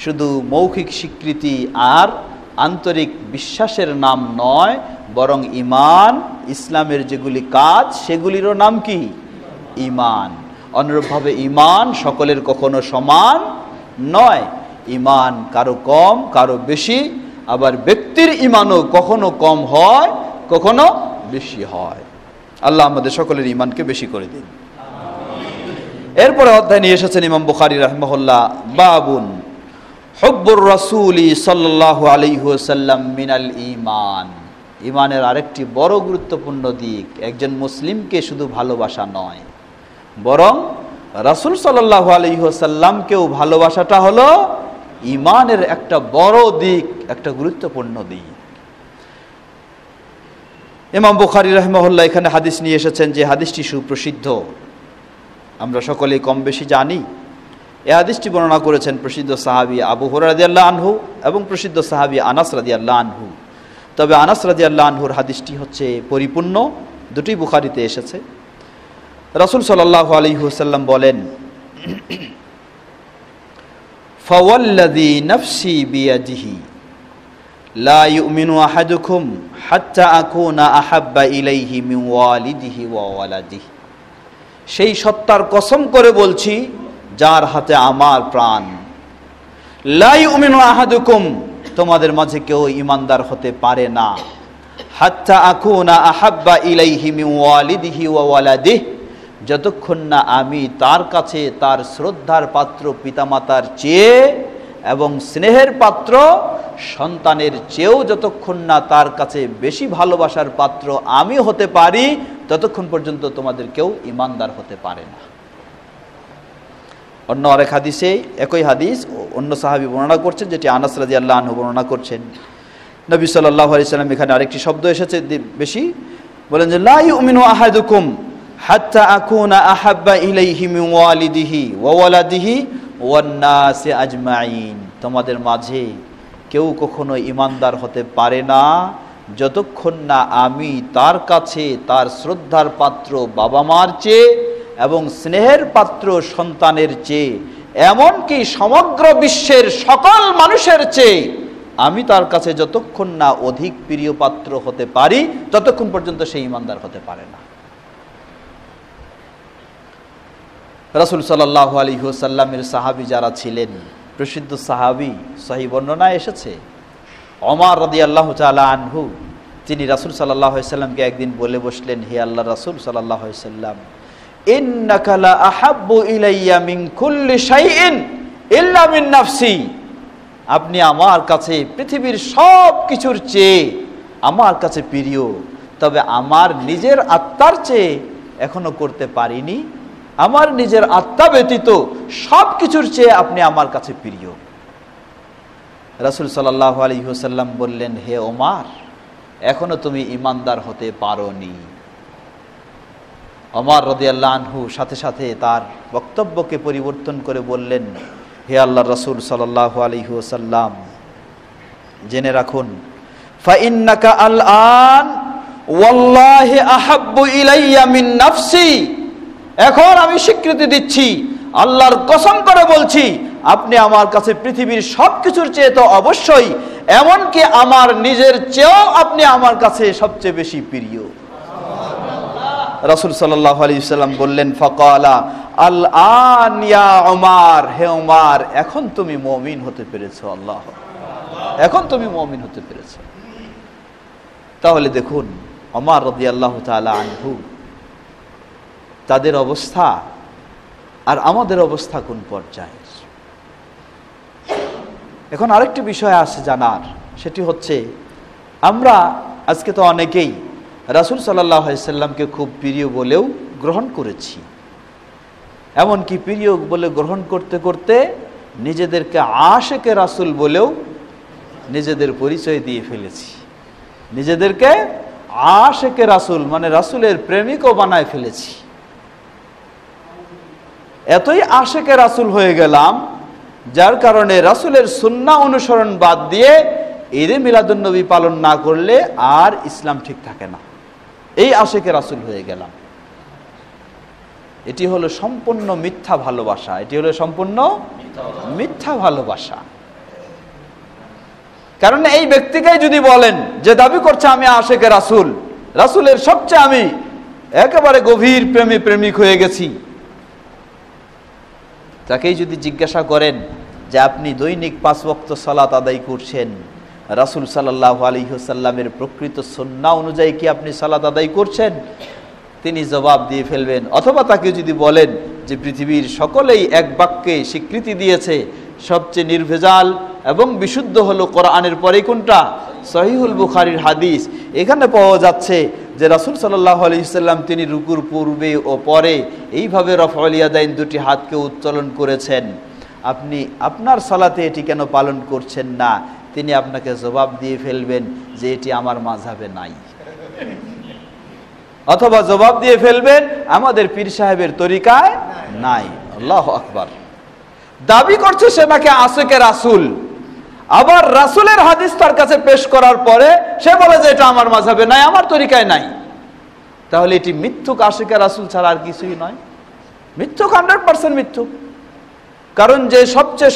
শুধু মৌখিক স্বীকৃতি আর আন্তরিক বিশ্বাসের নাম নয়, বরং ঈমান ইসলামের যেগুলি কাজ সেগুলিরও নাম কি? ঈমান। অনুরূপভাবে ঈমান সকলের কখনো সমান নয়, ঈমান কারো কম কারো বেশি, আবার ব্যক্তির ঈমানও কখনো কম হয় কখনো বেশি হয়। আল্লাহ আমাদের সকলের ঈমানকে বেশি করে দিন। এরপরে অধ্যায় নিয়ে এসেছেন ইমাম বুখারী রাহিমাহুল্লাহ, বাবুন হুব্বুর রাসূলি সাল্লাল্লাহু আলাইহি ওয়াসাল্লাম মিনাল ঈমান। ঈমানের আরেকটি বড় গুরুত্বপূর্ণ দিক, একজন মুসলিমকে শুধু ভালোবাসা নয়, বরং রাসূল সাল্লাল্লাহু আলাইহি ওয়াসাল্লামকেও ভালোবাসাটা হলো ঈমানের একটা বড় দিক, একটা গুরুত্বপূর্ণ দিক। ইমাম বুখারী রাহিমাহুল্লাহ এখানে হাদিস নিয়ে এসেছেন যে হাদিসটি সুপ্রসিদ্ধ, আমরা সকলেই কম বেশি জানি। এই হাদিসটি বর্ণনা করেছেন প্রসিদ্ধ সাহাবী আবু হুরায়রা রাদিয়াল্লাহু আনহু এবং প্রসিদ্ধ সাহাবী আনাস রাদিয়াল্লাহু আনহু। তবে আনাস রাদিয়াল্লাহু আনহুর হাদিসটি হচ্ছে পরিপূর্ণ, দুটি বুখারীতে এসেছে। রাসূল সাল্লাল্লাহু আলাইহি ওয়াসাল্লাম বলেন, ফাওয়াল্লাযী নাফসি বিয়াদিহি লা ইউমিনু আহাদুকুম হাত্তা আকুনা আহাব্বা ইলাইহি মিন ওয়ালিদিহি ওয়া ওয়ালাদিহি। সেই সত্তার কসম করে বলছি যার হাতে আমার প্রাণ, লা ইউমিনু আহাদুকুম, তোমাদের মাঝে কেউ ঈমানদার হতে পারে না, হাত্তা আকুনা আহাব্বা ইলাইহি মিন ওয়ালিদিহি ওয়া ওয়ালাদিহি, যতক্ষণ না আমি তার কাছে তার শ্রদ্ধার পাত্র পিতামাতার চেয়ে এবং স্নেহের পাত্র সন্তানের চেয়েও যতক্ষণ না তার কাছে বেশি ভালোবাসার পাত্র আমি হতে পারি, ততক্ষণ পর্যন্ত তোমাদের কেউ ঈমানদার হতে পারে না। অন্য আরেক হাদিসে একই হাদিস অন্য সাহাবী বর্ণনা করছেন, যেটি আনাস রাদিয়াল্লাহু আনহু বর্ণনা করছেন। নবী সাল্লাল্লাহু আলাইহি সাল্লাম এখানে আরেকটি শব্দ এসেছে বেশি, বলেন যে লা ইউমিনু আহাদুকুম হাত্তা আকুনা আহাব্বা ইলাইহি মিন ওয়ালিদিহি ওয়া ওয়ালাদিহি ওয়ান নাসি আজমাইন। তোমাদের মাঝে কেউ কখনো ঈমানদার হতে পারে না যতক্ষণ না আমি তার কাছে তার শ্রদ্ধার পাত্র বাবা মার চেয়ে এবং স্নেহের পাত্র সন্তানের চেয়ে, এমনকি সমগ্র বিশ্বের সকল মানুষের চেয়ে আমি তার কাছে যতক্ষণ না অধিক প্রিয় পাত্র হতে পারি, ততক্ষণ পর্যন্ত সে ঈমানদার হতে পারে না। রাসূল সাল্লাল্লাহু আলাইহি ওয়াসাল্লামের সাহাবী যারা ছিলেন, প্রসিদ্ধ সাহাবী, সহিহ বর্ণনায় এসেছে, ওমর রাদিয়াল্লাহু তাআলা আনহু, তিনি রাসূল সাল্লাল্লাহু আলাইহি ওয়াসাল্লামকে একদিন বলে বসলেন, হে আল্লাহর রাসূল সাল্লাল্লাহু আলাইহি ওয়াসাল্লাম, ইন্নাকা লা আহাব্বু ইলাইয়া মিন কুল্লি শাইইন ইল্লা মিন নাফসি। আপনি আমার কাছে পৃথিবীর সব কিছুর চেয়ে আমার কাছে প্রিয়, তবে আমার নিজের আত্মার চেয়ে এখনো করতে পারিনি, আমার নিজের আত্মা ব্যতীত সব কিছুর চেয়ে আপনি আমার কাছে প্রিয়। রাসূল সাল্লাল্লাহু আলাইহি ওয়াসাল্লাম বললেন, হে ওমর, এখনো তুমি ঈমানদার হতে পারোনি। ওমর রাদিয়াল্লাহু আনহু সাথে সাথে তার বক্তব্যকে পরিবর্তন করে বললেন, হে আল্লাহর রাসূল সাল্লাল্লাহু আলাইহি ওয়াসাল্লাম, জেনে রাখুন, ফাইন্নাকা আল-আন ওয়াল্লাহি আহাব্বু ইলাইয়া মিন নাফসি। এখন আমি স্বীকৃতি দিচ্ছি, আল্লাহর কসম করে বলছি, আপনি আমার কাছে পৃথিবীর সব কিছুর চেয়ে তো অবশ্যই, এমনকি আমার নিজের চেয়েও আপনি আমার কাছে সবচেয়ে বেশি প্রিয়। রাসূল সাল্লাল্লাহু আলাইহি ওয়াসাল্লাম বললেন, ফাকালা আল আন ইয়া ওমর, হে ওমর, এখন তুমি মুমিন হতে পেরেছো। আল্লাহ, এখন তুমি মুমিন হতে পেরেছো। তাহলে দেখুন ওমর রাদিয়াল্লাহু তাআলা আনহু, তাদের অবস্থা আর আমাদের অবস্থা কোন পর্যায়ে। এখন আরেকটি বিষয় আছে জানার, সেটি হচ্ছে আমরা আজকে তো অনেকেই রাসূল সাল্লাল্লাহু আলাইহি সাল্লামকে খুব প্রিয় বলেও গ্রহণ করেছি, এমনকি প্রিয় বলে গ্রহণ করতে করতে নিজেদেরকে আশেকে রাসূল বলেও নিজেদের পরিচয় দিয়ে ফেলেছি। নিজেদেরকে আশেকে রাসূল মানে রাসূলের প্রেমিকও বানায় ফেলেছি। এতই আশেকে রাসূল হয়ে গেলাম যার কারণে রাসূলের সুন্নাহ অনুসরণ বাদ দিয়ে ঈদে মিলাদুন্নবী পালন না করলে আর ইসলাম ঠিক থাকে না। এই আশেকে রাসূল হয়ে গেলাম। এটি হলো সম্পূর্ণ মিথ্যা ভালোবাসা। এটি হলো সম্পূর্ণ মিথ্যা ভালোবাসা। কারণ এই ব্যক্তিকে যদি বলেন যে দাবি করছে আমি আশেকে রাসূল, রাসূলের সবচেয়ে আমি একেবারে গভীর প্রেমে প্রেমিক হয়ে গেছি, তাকেই যদি জিজ্ঞাসা করেন যে আপনি দৈনিক 5 ওয়াক্ত সালাত আদায় করছেন, রাসূল সাল্লাল্লাহু আলাইহি ওয়াসাল্লামের প্রকৃত সুন্নাহ অনুযায়ী কি আপনি সালাত আদায় করছেন, তিনি জবাব দিয়ে ফেলবেন। অথবা তাকে যদি বলেন যে পৃথিবীর সকলেই এক বাক্যে স্বীকৃতি দিয়েছে সবচেয়ে নির্ভেজাল এবং বিশুদ্ধ হলো কোরআনের পরে কোনটা, সহিহুল বুখারীর হাদিস, এখানে পাওয়া যাচ্ছে যে রাসূল সাল্লাল্লাহু আলাইহি ওয়াসাল্লাম তিনি রুকুর পূর্বে ও পরে এইভাবে রফউল ইয়াদাইন দুটি হাতকে উত্তোলন করেছেন, আপনি আপনার সালাতে এটি কেন পালন করছেন না, তিনি আপনাকে জবাব দিয়ে ফেলবেন যে এটি আমার মাযহাবে নাই। অথবা জবাব দিয়ে ফেলবেন আমাদের পীর সাহেবের তরিকায় নাই। আল্লাহু আকবার। দাবি করছে সে নাকি আশেকে রাসূল, আবার রাসূলের হাদিস তার কাছে পেশ করার পরে সে বলে যে এটা আমার মাযহাবে নাই, আমার তরিকায় নাই। তাহলে এটি মিথ্যুক আশেকে রাসূল ছাড়া আর কিছুই নয়। মিথ্যুক, 100% মিথ্যুক। কারণ যে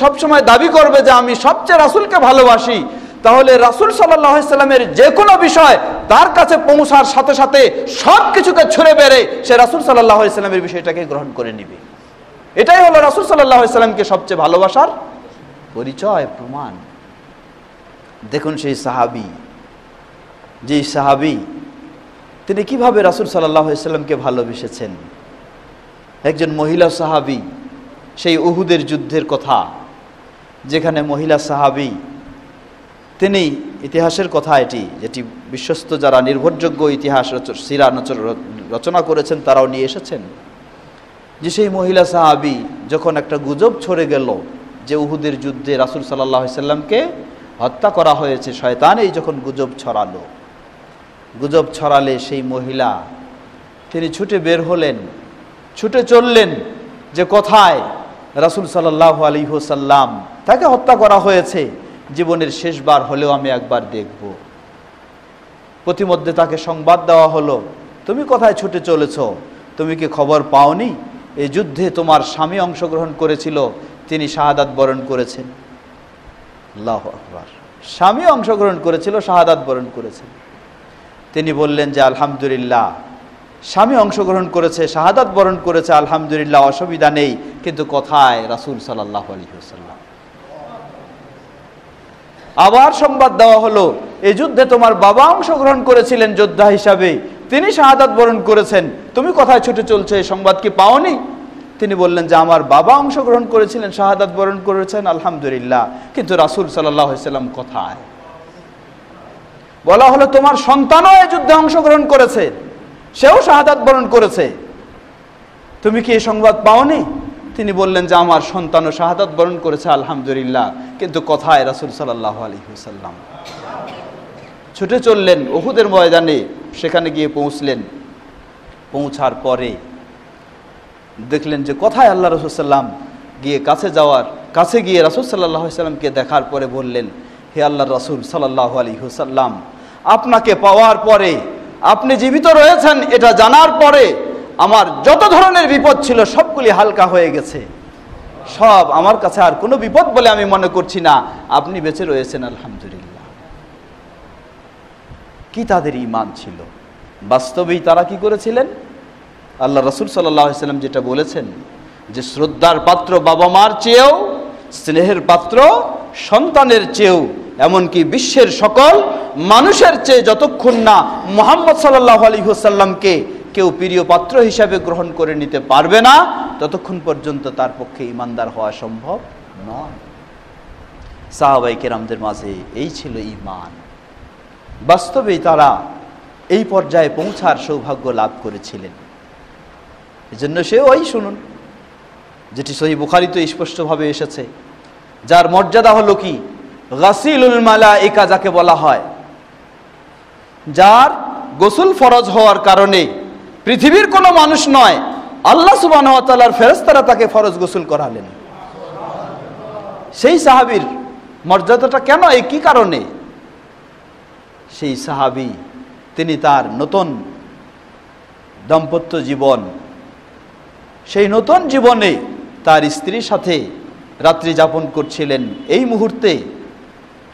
সবসময় দাবি করবে যে আমি সবচেয়ে রাসূলকে ভালোবাসি, তাহলে রাসূল সাল্লাল্লাহু আলাইহি সাল্লামের যে কোনো বিষয় তার কাছে পৌঁছার সাথে সাথে সব কিছুকে ছুঁড়ে বেড়ে সে রাসূল সাল্লাল্লাহু আলাইহি সাল্লামের বিষয়টাকে গ্রহণ করে নেবে। এটাই হলো রাসূল সাল্লাল্লাহু আলাইহি সাল্লামকে সবচেয়ে ভালোবাসার পরিচয়, প্রমাণ। দেখুন সেই সাহাবী, যে সাহাবী তিনি কিভাবে রাসূল সাল্লাল্লাহু আলাইহি সাল্লামকে ভালোবেসেছেন। একজন মহিলা সাহাবী, সেই উহুদের যুদ্ধের কথা, যেখানে মহিলা সাহাবী তিনি, ইতিহাসের কথা এটি, যেটি বিশ্বস্ত যারা নির্ভরযোগ্য ইতিহাস সিরা রচনা করেছেন তারাও নিয়ে এসেছেন, যে সেই মহিলা সাহাবী যখন একটা গুজব ছড়ে গেল যে উহুদের যুদ্ধে রাসূল সাল্লাল্লাহু আলাইহি সাল্লামকে হত্যা করা হয়েছে, শয়তান এই যখন গুজব ছড়ালো, গুজব ছড়ালে সেই মহিলা তিনি ছুটে বের হলেন, ছুটে চললেন যে কোথায় রাসূল সাল্লাল্লাহু আলাইহি ওয়াসাল্লাম, তাকে হত্যা করা হয়েছে, জীবনের শেষবার হলেও আমি একবার দেখব। প্রতিমধ্যে তাকে সংবাদ দেওয়া হলো, তুমি কোথায় ছুটে চলেছ, তুমি কি খবর পাওনি এই যুদ্ধে তোমার স্বামী অংশগ্রহণ করেছিল, তিনি শাহাদাত বরণ করেছেন। আল্লাহু আকবার। স্বামী অংশগ্রহণ করেছিল, শাহাদাত বরণ করেছেন। তিনি বললেন যে আলহামদুলিল্লাহ, স্বামী অংশগ্রহণ করেছে, শাহাদাত বরণ করেছে, আলহামদুলিল্লাহ, অসুবিধা নেই, কিন্তু কোথায় রাসূল সাল্লাল্লাহু আলাইহি ওয়াসাল্লাম। আবার সংবাদ দেওয়া হলো এই যুদ্ধে তোমার বাবা অংশগ্রহণ করেছিলেন যোদ্ধা হিসাবে, তিনি শাহাদাত বরণ করেছেন, তুমি কোথায় ছুটে চলছো, এই সংবাদ কি পাওনি? তিনি বললেন যে আমার বাবা অংশগ্রহণ করেছিলেন, শাহাদাত বরণ করেছেন, আলহামদুলিল্লাহ, কিন্তু রাসূল সাল্লাল্লাহু আলাইহি ওয়াসাল্লাম কোথায়? বলা হলো তোমার সন্তানও এই যুদ্ধে অংশগ্রহণ করেছে, সেও শাহাদাত বরণ করেছে, তুমি কি এই সংবাদ পাওনি? তিনি বললেন যে আমার সন্তানও শাহাদাত বরণ করেছে, আলহামদুলিল্লাহ, কিন্তু কোথায় রাসূল সাল্লাল্লাহু আলাইহি ওয়াসাল্লাম? ছুটে চললেন উহুদের ময়দানে, সেখানে গিয়ে পৌঁছলেন। পৌঁছার পরে দেখলেন যে কোথায় আল্লাহ রাসূল সাল্লাম, গিয়ে কাছে গিয়ে রাসূল সাল্লাল্লাহু আলাইহি ওয়াসাল্লামকে দেখার পরে বললেন, হে আল্লাহর রাসূল সাল্লাল্লাহু আলাইহি ওয়াসাল্লাম, আপনাকে পাওয়ার পরে, আপনি জীবিত রয়েছেন এটা জানার পরে আমার যত ধরনের বিপদ ছিল সবগুলি হালকা হয়ে গেছে, সব আমার কাছে আর কোনো বিপদ বলে আমি মনে করছি না, আপনি বেঁচে রয়েছেন, আলহামদুলিল্লাহ। কি তাদের ঈমান ছিল! বাস্তবেই তারা কি করেছিলেন? আল্লাহ রাসূল সাল্লাল্লাহু আলাইহি ওয়াসাল্লাম যেটা বলেছেন যে শ্রদ্ধার পাত্র বাবা মার চেয়েও, স্নেহের পাত্র সন্তানের চেয়েও, এমনকি বিশ্বের সকল মানুষের চেয়ে যতক্ষণ না মুহাম্মদ সাল্লাল্লাহু আলাইহি ওয়াসাল্লামকে কেউ প্রিয় পাত্র হিসাবে গ্রহণ করে নিতে পারবে না, ততক্ষণ পর্যন্ত তার পক্ষে ঈমানদার হওয়া সম্ভব নয়। সাহাবায়ে কেরামদের মাঝে এই ছিল ঈমান। বাস্তবেই তারা এই পর্যায়ে পৌঁছার সৌভাগ্য লাভ করেছিলেন। এজন্য সেও ওই শুনুন, যেটি সহিহ বুখারীতে স্পষ্টভাবে এসেছে, যার মর্যাদা হলো কি গাসিলুল মালাইকা, যাকে বলা হয়, যার গোসল ফরজ হওয়ার কারণে পৃথিবীর কোনো মানুষ নয়, আল্লাহ সুবহানাহু ওয়া তাআলার ফেরেশতারা তাকে ফরজ গোসল করালেন। সেই সাহাবীর মর্যাদাটা কেন, এই কি কারণে? সেই সাহাবী তিনি তার নতুন দাম্পত্য জীবন, সেই নতুন জীবনে তার স্ত্রীর সাথে রাত্রি যাপন করছিলেন। এই মুহূর্তে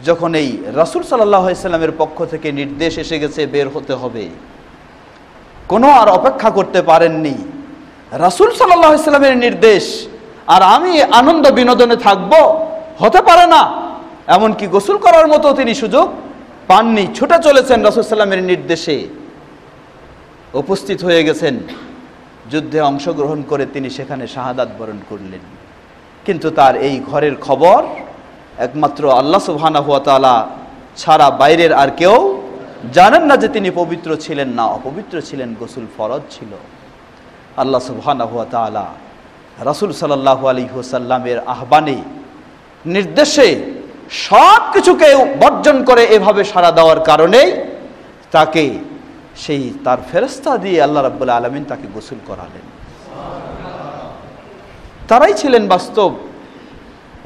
যখন এই রাসূল সাল্লাল্লাহু আলাইহি সাল্লামের পক্ষ থেকে নির্দেশ এসে গেছে বের হতে হবে, কোনো আর অপেক্ষা করতে পারেননি। রাসূল সাল্লাল্লাহু আলাইহি সাল্লামের নির্দেশ, আর আমি আনন্দ বিনোদনে থাকব, হতে পারে না। এমনকি গোসল করার মতো তিনি সুযোগ পাননি, ছুটে চলেছেন রাসূল সাল্লামের নির্দেশে, উপস্থিত হয়ে গেছেন। যুদ্ধে অংশগ্রহণ করে তিনি সেখানে শাহাদাত বরণ করলেন। কিন্তু তার এই ঘরের খবর একমাত্র আল্লাহ সুবহানাহু ওয়া তাআলা ছাড়া বাইরের আর কেউ জানেন না যে তিনি পবিত্র ছিলেন না অপবিত্র ছিলেন, গোসল ফরজ ছিল। আল্লাহ সুবহানাহু ওয়া তাআলা রাসূল সাল্লাল্লাহু আলাইহি ওয়াসাল্লামের আহ্বানে, নির্দেশে সব কিছুকে বর্জন করে এভাবে সাড়া দেওয়ার কারণেই তাকে সেই তার ফেরেশতা দিয়ে আল্লাহ রাব্বুল আলামিন তাকে গোসল করালেন। তারাই ছিলেন বাস্তব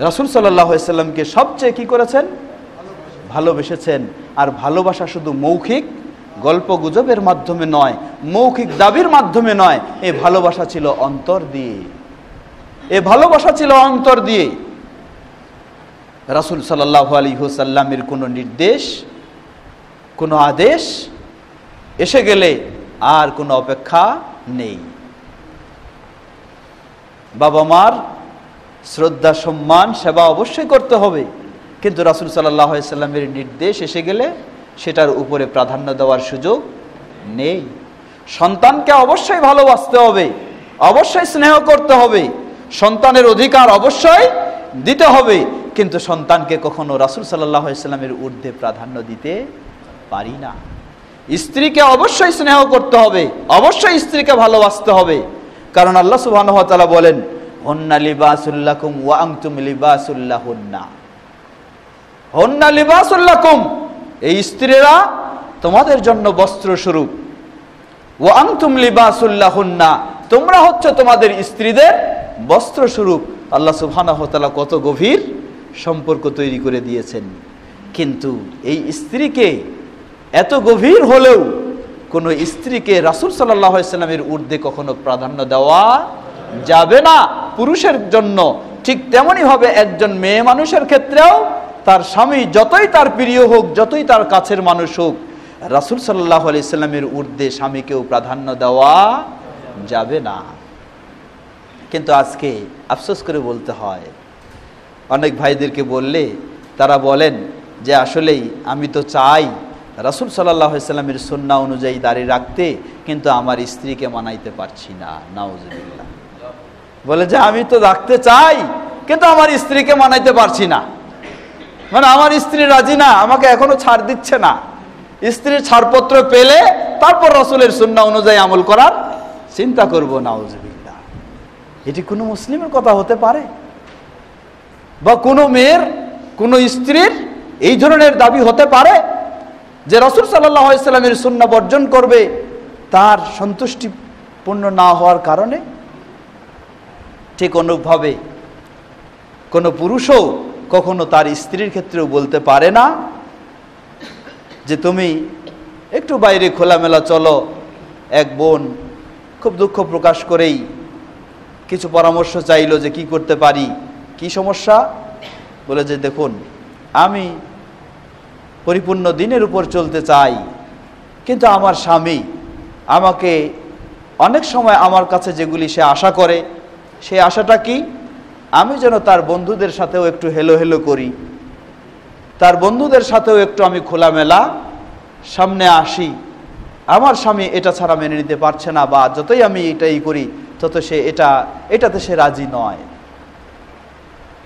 রাসূল সাল্লাল্লাহু আলাইহি সাল্লামকে সবচেয়ে কি করেছেন, ভালোবেসেছেন। আর ভালোবাসা শুধু মৌখিক গল্প গুজবের মাধ্যমে নয়, মৌখিক দাবির মাধ্যমে নয়, এই ভালোবাসা ছিল অন্তর দিয়ে, এই ভালোবাসা ছিল অন্তর দিয়ে। রাসূল সাল্লাল্লাহু আলাইহি ওয়াসাল্লামের কোনো নির্দেশ, কোনো আদেশ এসে গেলে আর কোনো অপেক্ষা নেই। বাবা মার শ্রদ্ধা সম্মান সেবা অবশ্যই করতে হবে, কিন্তু রাসূল সাল্লাল্লাহু আলাইহি সাল্লামের নির্দেশ এসে গেলে সেটার উপরে প্রাধান্য দেওয়ার সুযোগ নেই। সন্তানকে অবশ্যই ভালোবাসতে হবে, অবশ্যই স্নেহ করতে হবে, সন্তানের অধিকার অবশ্যই দিতে হবে, কিন্তু সন্তানকে কখনো রাসূল সাল্লাল্লাহু আলাইহি সাল্লামের ঊর্ধ্বে প্রাধান্য দিতে পারি না। স্ত্রীকে অবশ্যই স্নেহ করতে হবে, অবশ্যই স্ত্রীকে ভালোবাসতে হবে, কারণ আল্লাহ সুবহানাহু ওয়া তাআলা বলেন, হুন্না লিবাসুল লাকুম ওয়া আনতুম লিবাসুল লাহুন্না। হুন্না লিবাসুল লাকুম, এই স্ত্রীরা তোমাদের জন্য বস্ত্র স্বরূপ, ওয়া আনতুম লিবাসুল লাহুন্না, তোমরা হচ্ছে তোমাদের স্ত্রীদের বস্ত্র স্বরূপ। আল্লাহ সুবহানাহু ওয়া তাআলা কত গভীর সম্পর্ক তৈরি করে দিয়েছেন। কিন্তু এই স্ত্রীকে এত গভীর হলেও কোন স্ত্রীকে রাসূল সাল্লাল্লাহু আলাইহি সাল্লামের ঊর্ধ্বে কখনো প্রাধান্য দেওয়া যাবে না পুরুষের জন্য। ঠিক তেমনি ভাবে একজন মেয়ে মানুষের ক্ষেত্রেও তার স্বামী যতই তার প্রিয় হোক, যতই তার কাছের মানুষ হোক, রাসূল সাল্লাল্লাহু আলাইহি সাল্লামের ঊর্ধ্বে স্বামীকেও প্রাধান্য দেওয়া যাবে না। কিন্তু আজকে আফসোস করে বলতে হয়, অনেক ভাইদেরকে বললে তারা বলেন যে আসলেই আমি তো চাই রাসূল সাল্লাল্লাহু আলাইহি সাল্লামের সুন্নাহ অনুযায়ী দাড়ি রাখতে, কিন্তু আমার স্ত্রীকে মানাইতে পারছি না। নাউজুবিল্লাহ। বলে যে আমি তো রাখতে চাই, কিন্তু আমার স্ত্রীকে মানাইতে পারছি না, মানে আমার স্ত্রী রাজি না, আমাকে এখনো ছাড় দিচ্ছে না। স্ত্রীর ছাড়পত্র পেলে তারপর রাসূলের সুন্নাহ অনুযায়ী আমল করার চিন্তা করব। নাউজুবিল্লাহ। এটি কোনো মুসলিমের কথা হতে পারে? বা কোনো মেয়ের, কোনো স্ত্রীর এই ধরনের দাবি হতে পারে যে রাসূল সাল্লাল্লাহু আলাইহি সাল্লামের সুন্নাহ বর্জন করবে তার সন্তুষ্টিপূর্ণ না হওয়ার কারণে? ঠিক অনুরূপভাবে কোনো পুরুষও কখনো তার স্ত্রীর ক্ষেত্রেও বলতে পারে না যে তুমি একটু বাইরে খোলামেলা চলো। এক বোন খুব দুঃখ প্রকাশ করেই কিছু পরামর্শ চাইলো যে কি করতে পারি, কি সমস্যা। বলে যে দেখুন, আমি পরিপূর্ণ দিনের উপর চলতে চাই, কিন্তু আমার স্বামী আমাকে অনেক সময় আমার কাছে যেগুলি সে আশা করে, সেই আশাটা কি, আমি যেন তার বন্ধুদের সাথেও একটু হেলো হেলো করি, তার বন্ধুদের সাথেও একটু আমি খোলামেলা সামনে আসি, আমার স্বামী এটা ছাড়া মেনে নিতে পারছে না, বা যতই আমি এটাই করি তত সে এটাতে সে রাজি নয়।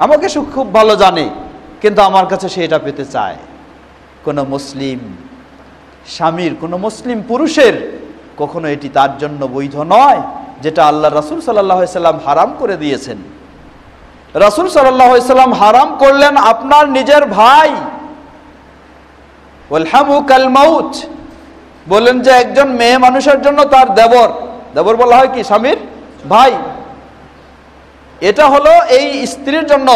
আমাকে সে খুব ভালো জানে, কিন্তু আমার কাছে সে এটা পেতে চায়। কোনো মুসলিম স্বামীর, কোনো মুসলিম পুরুষের কখনো এটি তার জন্য বৈধ নয়, যেটা আল্লাহ রাসূল সাল্লাল্লাহু আলাইহি সাল্লাম হারাম করে দিয়েছেন। রাসূল সাল্লাল্লাহু আলাইহি সাল্লাম হারাম করলেন আপনার নিজের ভাই, ওয়ালহামু কাল মাউত, বললেন যে একজন মেয়ে মানুষের জন্য তার দেবর বলা হয় কি, স্বামীর ভাই, এটা হলো এই স্ত্রীর জন্য,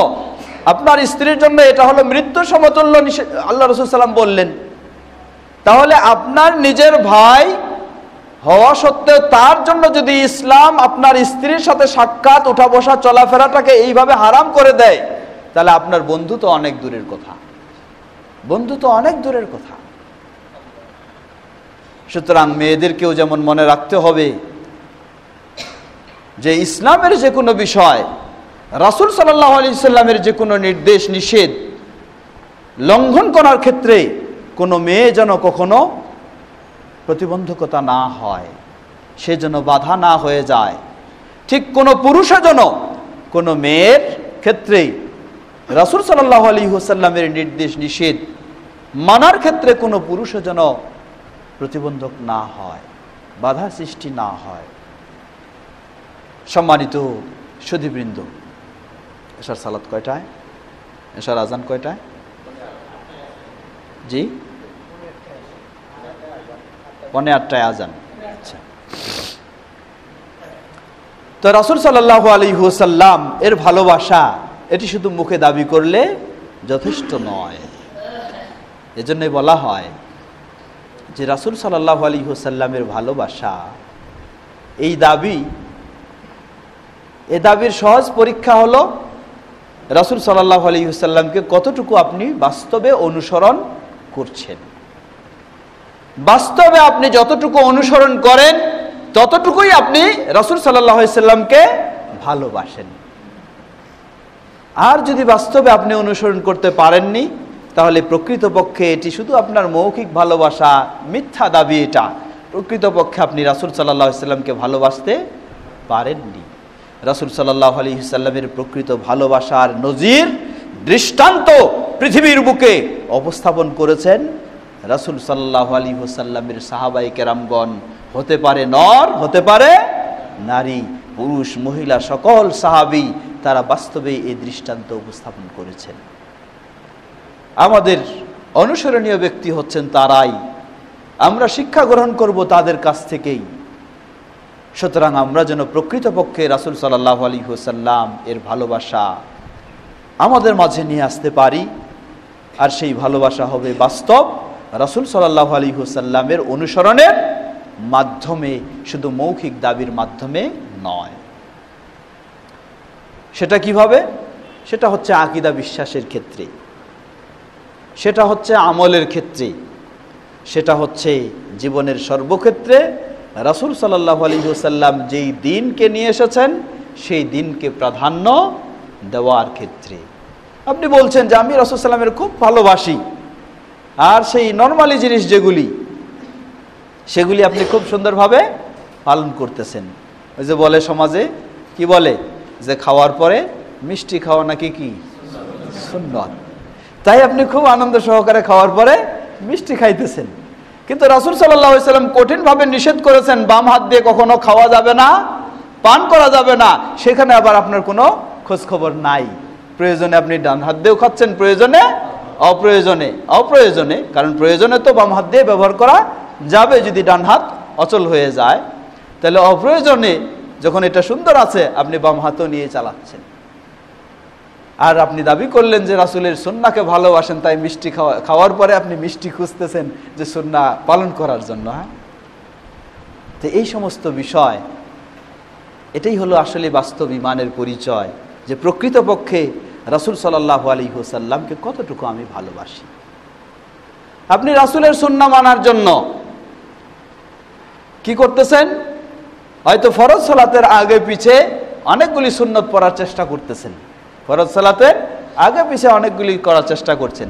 আপনার স্ত্রীর জন্য এটা হলো মৃত্যু সমতুল্য, আল্লাহ রাসূল সাল্লাম বললেন। তাহলে আপনার নিজের ভাই হওয়া সত্ত্বেও তার জন্য যদি ইসলাম আপনার স্ত্রীর সাথে সাক্ষাৎ, উঠা বসা, চলাফেরাটাকে এইভাবে হারাম করে দেয়, তাহলে আপনার বন্ধু তো অনেক দূরের কথা, সুতরাং মেয়েদেরকেও যেমন মনে রাখতে হবে যে ইসলামের যে কোনো বিষয়, রাসূল সাল্লাল্লাহু আলাইহি সাল্লামের যে কোনো নির্দেশ নিষেধ লঙ্ঘন করার ক্ষেত্রে কোনো মেয়ে যেন কখনো প্রতিবন্ধকতা না হয়, সে যেন বাধা না হয়ে যায়। ঠিক কোনো পুরুষও যেন কোনো মেয়ের ক্ষেত্রে রাসূল সাল্লাল্লাহু আলাইহি ওয়াসাল্লামের নির্দেশ নিষেধ মানার ক্ষেত্রে কোনো পুরুষও যেন প্রতিবন্ধক না হয়, বাধা সৃষ্টি না হয়। সম্মানিত সুধীবৃন্দ, এশার সালাত কয়টায়? এশার আজান কয়টায়? জি, 8:45 আজান। আচ্ছা, তো রাসূল সাল্লাল্লাহু আলাইহি ওয়াসাল্লাম এর ভালোবাসা এটি শুধু মুখে দাবি করলে যথেষ্ট নয়। এজন্যই বলা হয় যে রাসূল সাল্লাল্লাহু আলাইহি ওয়াসাল্লামের ভালোবাসা, এই দাবির সহজ পরীক্ষা হলো রাসূল সাল্লাল্লাহু আলাইহি ওয়াসাল্লামকে কতটুকু আপনি বাস্তবে অনুসরণ করছেন। বাস্তবে আপনি যতটুকু অনুসরণ করেন ততটুকুই আপনি রাসূল সাল্লাল্লাহু আলাইহি ওয়াসাল্লামকে ভালোবাসেন। আর যদি বাস্তবে আপনি অনুসরণ করতে পারেননি, তাহলে প্রকৃতপক্ষে এটি শুধু আপনার মৌখিক ভালোবাসা, মিথ্যা দাবি। এটা প্রকৃতপক্ষে আপনি রাসূল সাল্লাল্লাহু আলাইহি ওয়াসাল্লামকে ভালোবাসতে পারেননি। রাসূল সাল্লাল্লাহু আলাইহি ওয়াসাল্লামের প্রকৃত ভালোবাসার নজির, দৃষ্টান্ত পৃথিবীর বুকে উপস্থাপন করেছেন রাসূল সাল্লাল্লাহু আলাইহি ওয়াসাল্লামের সাহাবায়ে কেরামগণ। হতে পারে নর, হতে পারে নারী, পুরুষ মহিলা সকল সাহাবী, তারা বাস্তবে এই দৃষ্টান্ত উপস্থাপন করেছেন। আমাদের অনুসরণীয় ব্যক্তি হচ্ছেন তারাই, আমরা শিক্ষা গ্রহণ করব তাদের কাছ থেকেই। সুতরাং আমরা যেন প্রকৃতপক্ষে রাসূল সাল্লাল্লাহু আলাইহি ওয়াসাল্লাম এর ভালোবাসা আমাদের মাঝে নিয়ে আসতে পারি, আর সেই ভালোবাসা হবে বাস্তব রাসূল সাল্লাল্লাহু আলাইহি ওয়াসাল্লামের অনুসরণের মাধ্যমে, শুধু মৌখিক দাবির মাধ্যমে নয়। সেটা কিভাবে? সেটা হচ্ছে আকীদা বিশ্বাসের ক্ষেত্রে, সেটা হচ্ছে আমলের ক্ষেত্রে, সেটা হচ্ছে জীবনের সর্বক্ষেত্রে রাসূল সাল্লাল্লাহু আলাইহি ওয়াসাল্লাম যেই দিনকে নিয়ে এসেছেন সেই দিনকে প্রাধান্য দেওয়ার ক্ষেত্রে। আপনি বলছেন যে আমি রাসূল সাল্লামের খুব ভালোবাসি, আর সেই নরমালি জিনিস যেগুলি, সেগুলি আপনি খুব সুন্দরভাবে পালন করতেছেন। ওই যে বলে সমাজে, কি বলে যে খাওয়ার পরে মিষ্টি খাওয়া নাকি কি সুন্নত, তাই আপনি খুব আনন্দ সহকারে খাওয়ার পরে মিষ্টি খাইতেছেন। কিন্তু রাসূল সাল্লাল্লাহু আলাইহি ওয়াসাল্লাম কঠিনভাবে নিষেধ করেছেন, বাম হাত দিয়ে কখনো খাওয়া যাবে না, পান করা যাবে না। সেখানে আবার আপনার কোনো খোঁজ খবর নাই। প্রয়োজনে আপনি ডান হাত দিয়েও খাচ্ছেন, প্রয়োজনে অপ্রয়োজনে, কারণ প্রয়োজনে তো বাম হাত দিয়ে ব্যবহার করা যাবে যদি ডান হাত অচল হয়ে যায়, তাহলে অপ্রয়োজনে যখন এটা সুন্দর আছে আপনি বাম হাতও নিয়ে চালাচ্ছেন। আর আপনি দাবি করলেন যে রাসূলের সুন্নাহকে ভালোবাসেন, তাই মিষ্টি খাওয়ার পরে আপনি মিষ্টি খুঁজতেছেন যে সুন্নাহ পালন করার জন্য। হ্যাঁ, তো এই সমস্ত বিষয়, এটাই হলো আসলে বাস্তব ঈমানের পরিচয়, যে প্রকৃতপক্ষে রাসূল সাল্লাল্লাহু আলাইহি ওয়াসাল্লামকে কতটুকু আমি ভালোবাসি। আপনি রাসূলের সুন্নাহ মানার জন্য কি করতেছেন? হয়তো ফরজ সালাতের আগে পিছে অনেকগুলি সুন্নত পড়ার চেষ্টা করতেছেন, ফরজ সালাতের আগে পিছে অনেকগুলি করার চেষ্টা করছেন,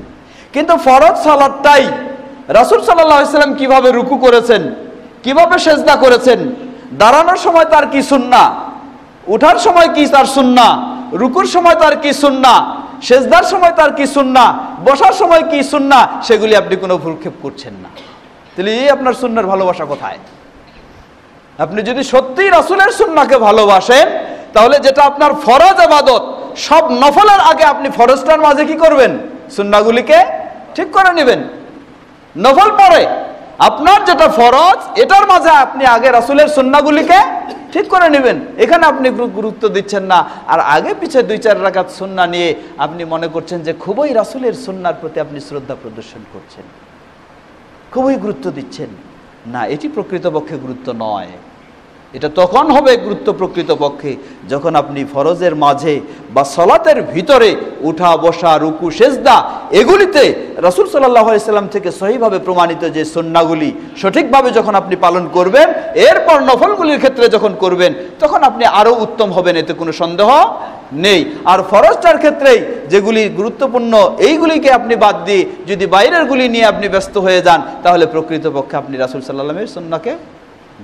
কিন্তু ফরজ সালাতটাই রাসূল সাল্লাল্লাহু আলাইহি ওয়াসাল্লাম কিভাবে রুকু করেছেন, কিভাবে সেজদা করেছেন, দাঁড়ানোর সময় তার কি সুন্নাহ, উঠার সময় কি তার সুন্নাহ, রুকুর সময় তার কি সুন্নাহ, সেজদার সময় তার কি সুন্নাহ, বসার সময় কি সুন্নাহ, সেগুলি আপনি কোনো ভ্রুক্ষেপ করছেন না। তাহলে এই আপনার সুন্নাহর ভালোবাসা কোথায়? আপনি যদি সত্যিই রাসূলের সুন্নাহকে ভালোবাসেন, তাহলে যেটা আপনার ফরজ ইবাদত, সব নফলের আগে আপনি ফরজটার মাঝে কি করবেন? সুন্নাহগুলিকে ঠিক করে নেবেন। নফল পরে আপনার যেটা ফরজ, এটার মাঝে আপনি আগে রাসূলের সুন্নাহগুলিকে ঠিক করে নেবেন। এখানে আপনি গুরুত্ব দিচ্ছেন না, আর আগে পিছে 2-4 রাকাত সুন্নাহ নিয়ে আপনি মনে করছেন যে খুবই রাসূলের সুন্নাহর প্রতি আপনি শ্রদ্ধা প্রদর্শন করছেন, খুবই গুরুত্ব দিচ্ছেন। না, এটি প্রকৃতপক্ষে গুরুত্ব নয়। এটা তখন হবে গুরুত্ব প্রকৃতপক্ষে যখন আপনি ফরজের মাঝে বা সালাতের ভিতরে উঠা বসা রুকু সেজদা এগুলিতে রাসূল সাল্লাল্লাহু আলাইহি সাল্লাম থেকে সহিভাবে প্রমাণিত যে সুন্নাহগুলি সঠিকভাবে যখন আপনি পালন করবেন, এরপর নফলগুলির ক্ষেত্রে যখন করবেন, তখন আপনি আরও উত্তম হবেন, এতে কোনো সন্দেহ নেই। আর ফরজটার ক্ষেত্রেই যেগুলি গুরুত্বপূর্ণ, এইগুলিকে আপনি বাদ দিয়ে যদি বাইরের গুলি নিয়ে আপনি ব্যস্ত হয়ে যান, তাহলে প্রকৃতপক্ষে আপনি রাসূল সাল্লাল্লাহু আলাইহি ওয়াসাল্লামের সুন্নাহকে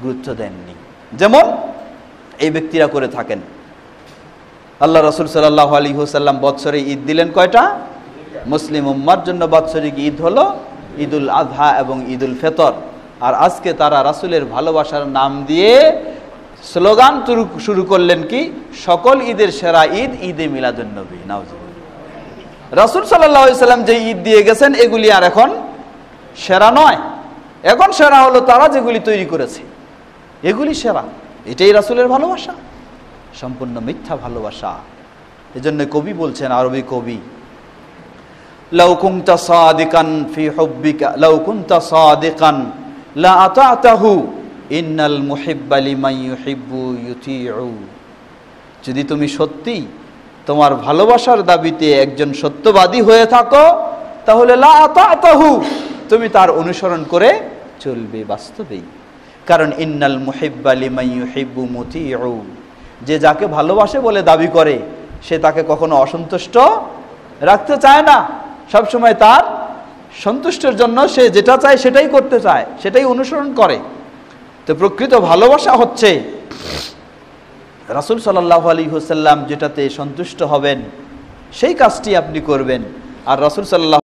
গুরুত্ব দেননি। যেমন এই ব্যক্তিরা করে থাকেন। আল্লাহ রাসূল সাল্লাল্লাহু আলাইহি ওয়াসাল্লাম বৎসরে ঈদ দিলেন কয়টা? মুসলিম উম্মার জন্য বাৎসরিক ঈদ হলো ঈদুল আযহা এবং ঈদুল ফিতর। আর আজকে তারা রাসূলের ভালোবাসার নাম দিয়ে স্লোগান শুরু করলেন কি, সকল ঈদের সেরা ঈদ ঈদে মিলাদুন নবী। নাউজুবিল্লাহ। রাসূল সাল্লাল্লাহু আলাইহি ওয়াসাল্লাম যে ঈদ দিয়ে গেছেন, এগুলি আর এখন সেরা নয়। এখন সেরা হলো তারা যেগুলি তৈরি করেছে, এগুলি সেরা। এটাই রাসূলের ভালোবাসা? সম্পূর্ণ মিথ্যা ভালোবাসা। এজন্য কবি বলছেন, আরবি কবি, লাউ কুনতা সাদিকান ফি হুব্বিকা লাউ কুনতা সাদিকান লা আতাতাহু ইন্নাল মুহিব্বা লিমান ইউহিব্বু ইউতিউ। যদি তুমি সত্যি তোমার ভালোবাসার দাবিতে একজন সত্যবাদী হয়ে থাকো, তাহলে লা আতাতাহু, তুমি তার অনুসরণ করে চলবে বাস্তবেই। কারণ ইন্নাল মুহিব্বা লিমান ইউহিব্বু মুতিউ, যে যাকে ভালোবাসে বলে দাবি করে, সে তাকে কখনো অসন্তুষ্ট রাখতে চায় না। সবসময় তার সন্তুষ্টের জন্য সে যেটা চায় সেটাই করতে চায়, সেটাই অনুসরণ করে। তো প্রকৃত ভালোবাসা হচ্ছে রাসূল সাল্লাল্লাহু আলাইহি ওয়াসাল্লাম যেটাতে সন্তুষ্ট হবেন সেই কাজটি আপনি করবেন। আর রাসূল সাল্লাল্লাহু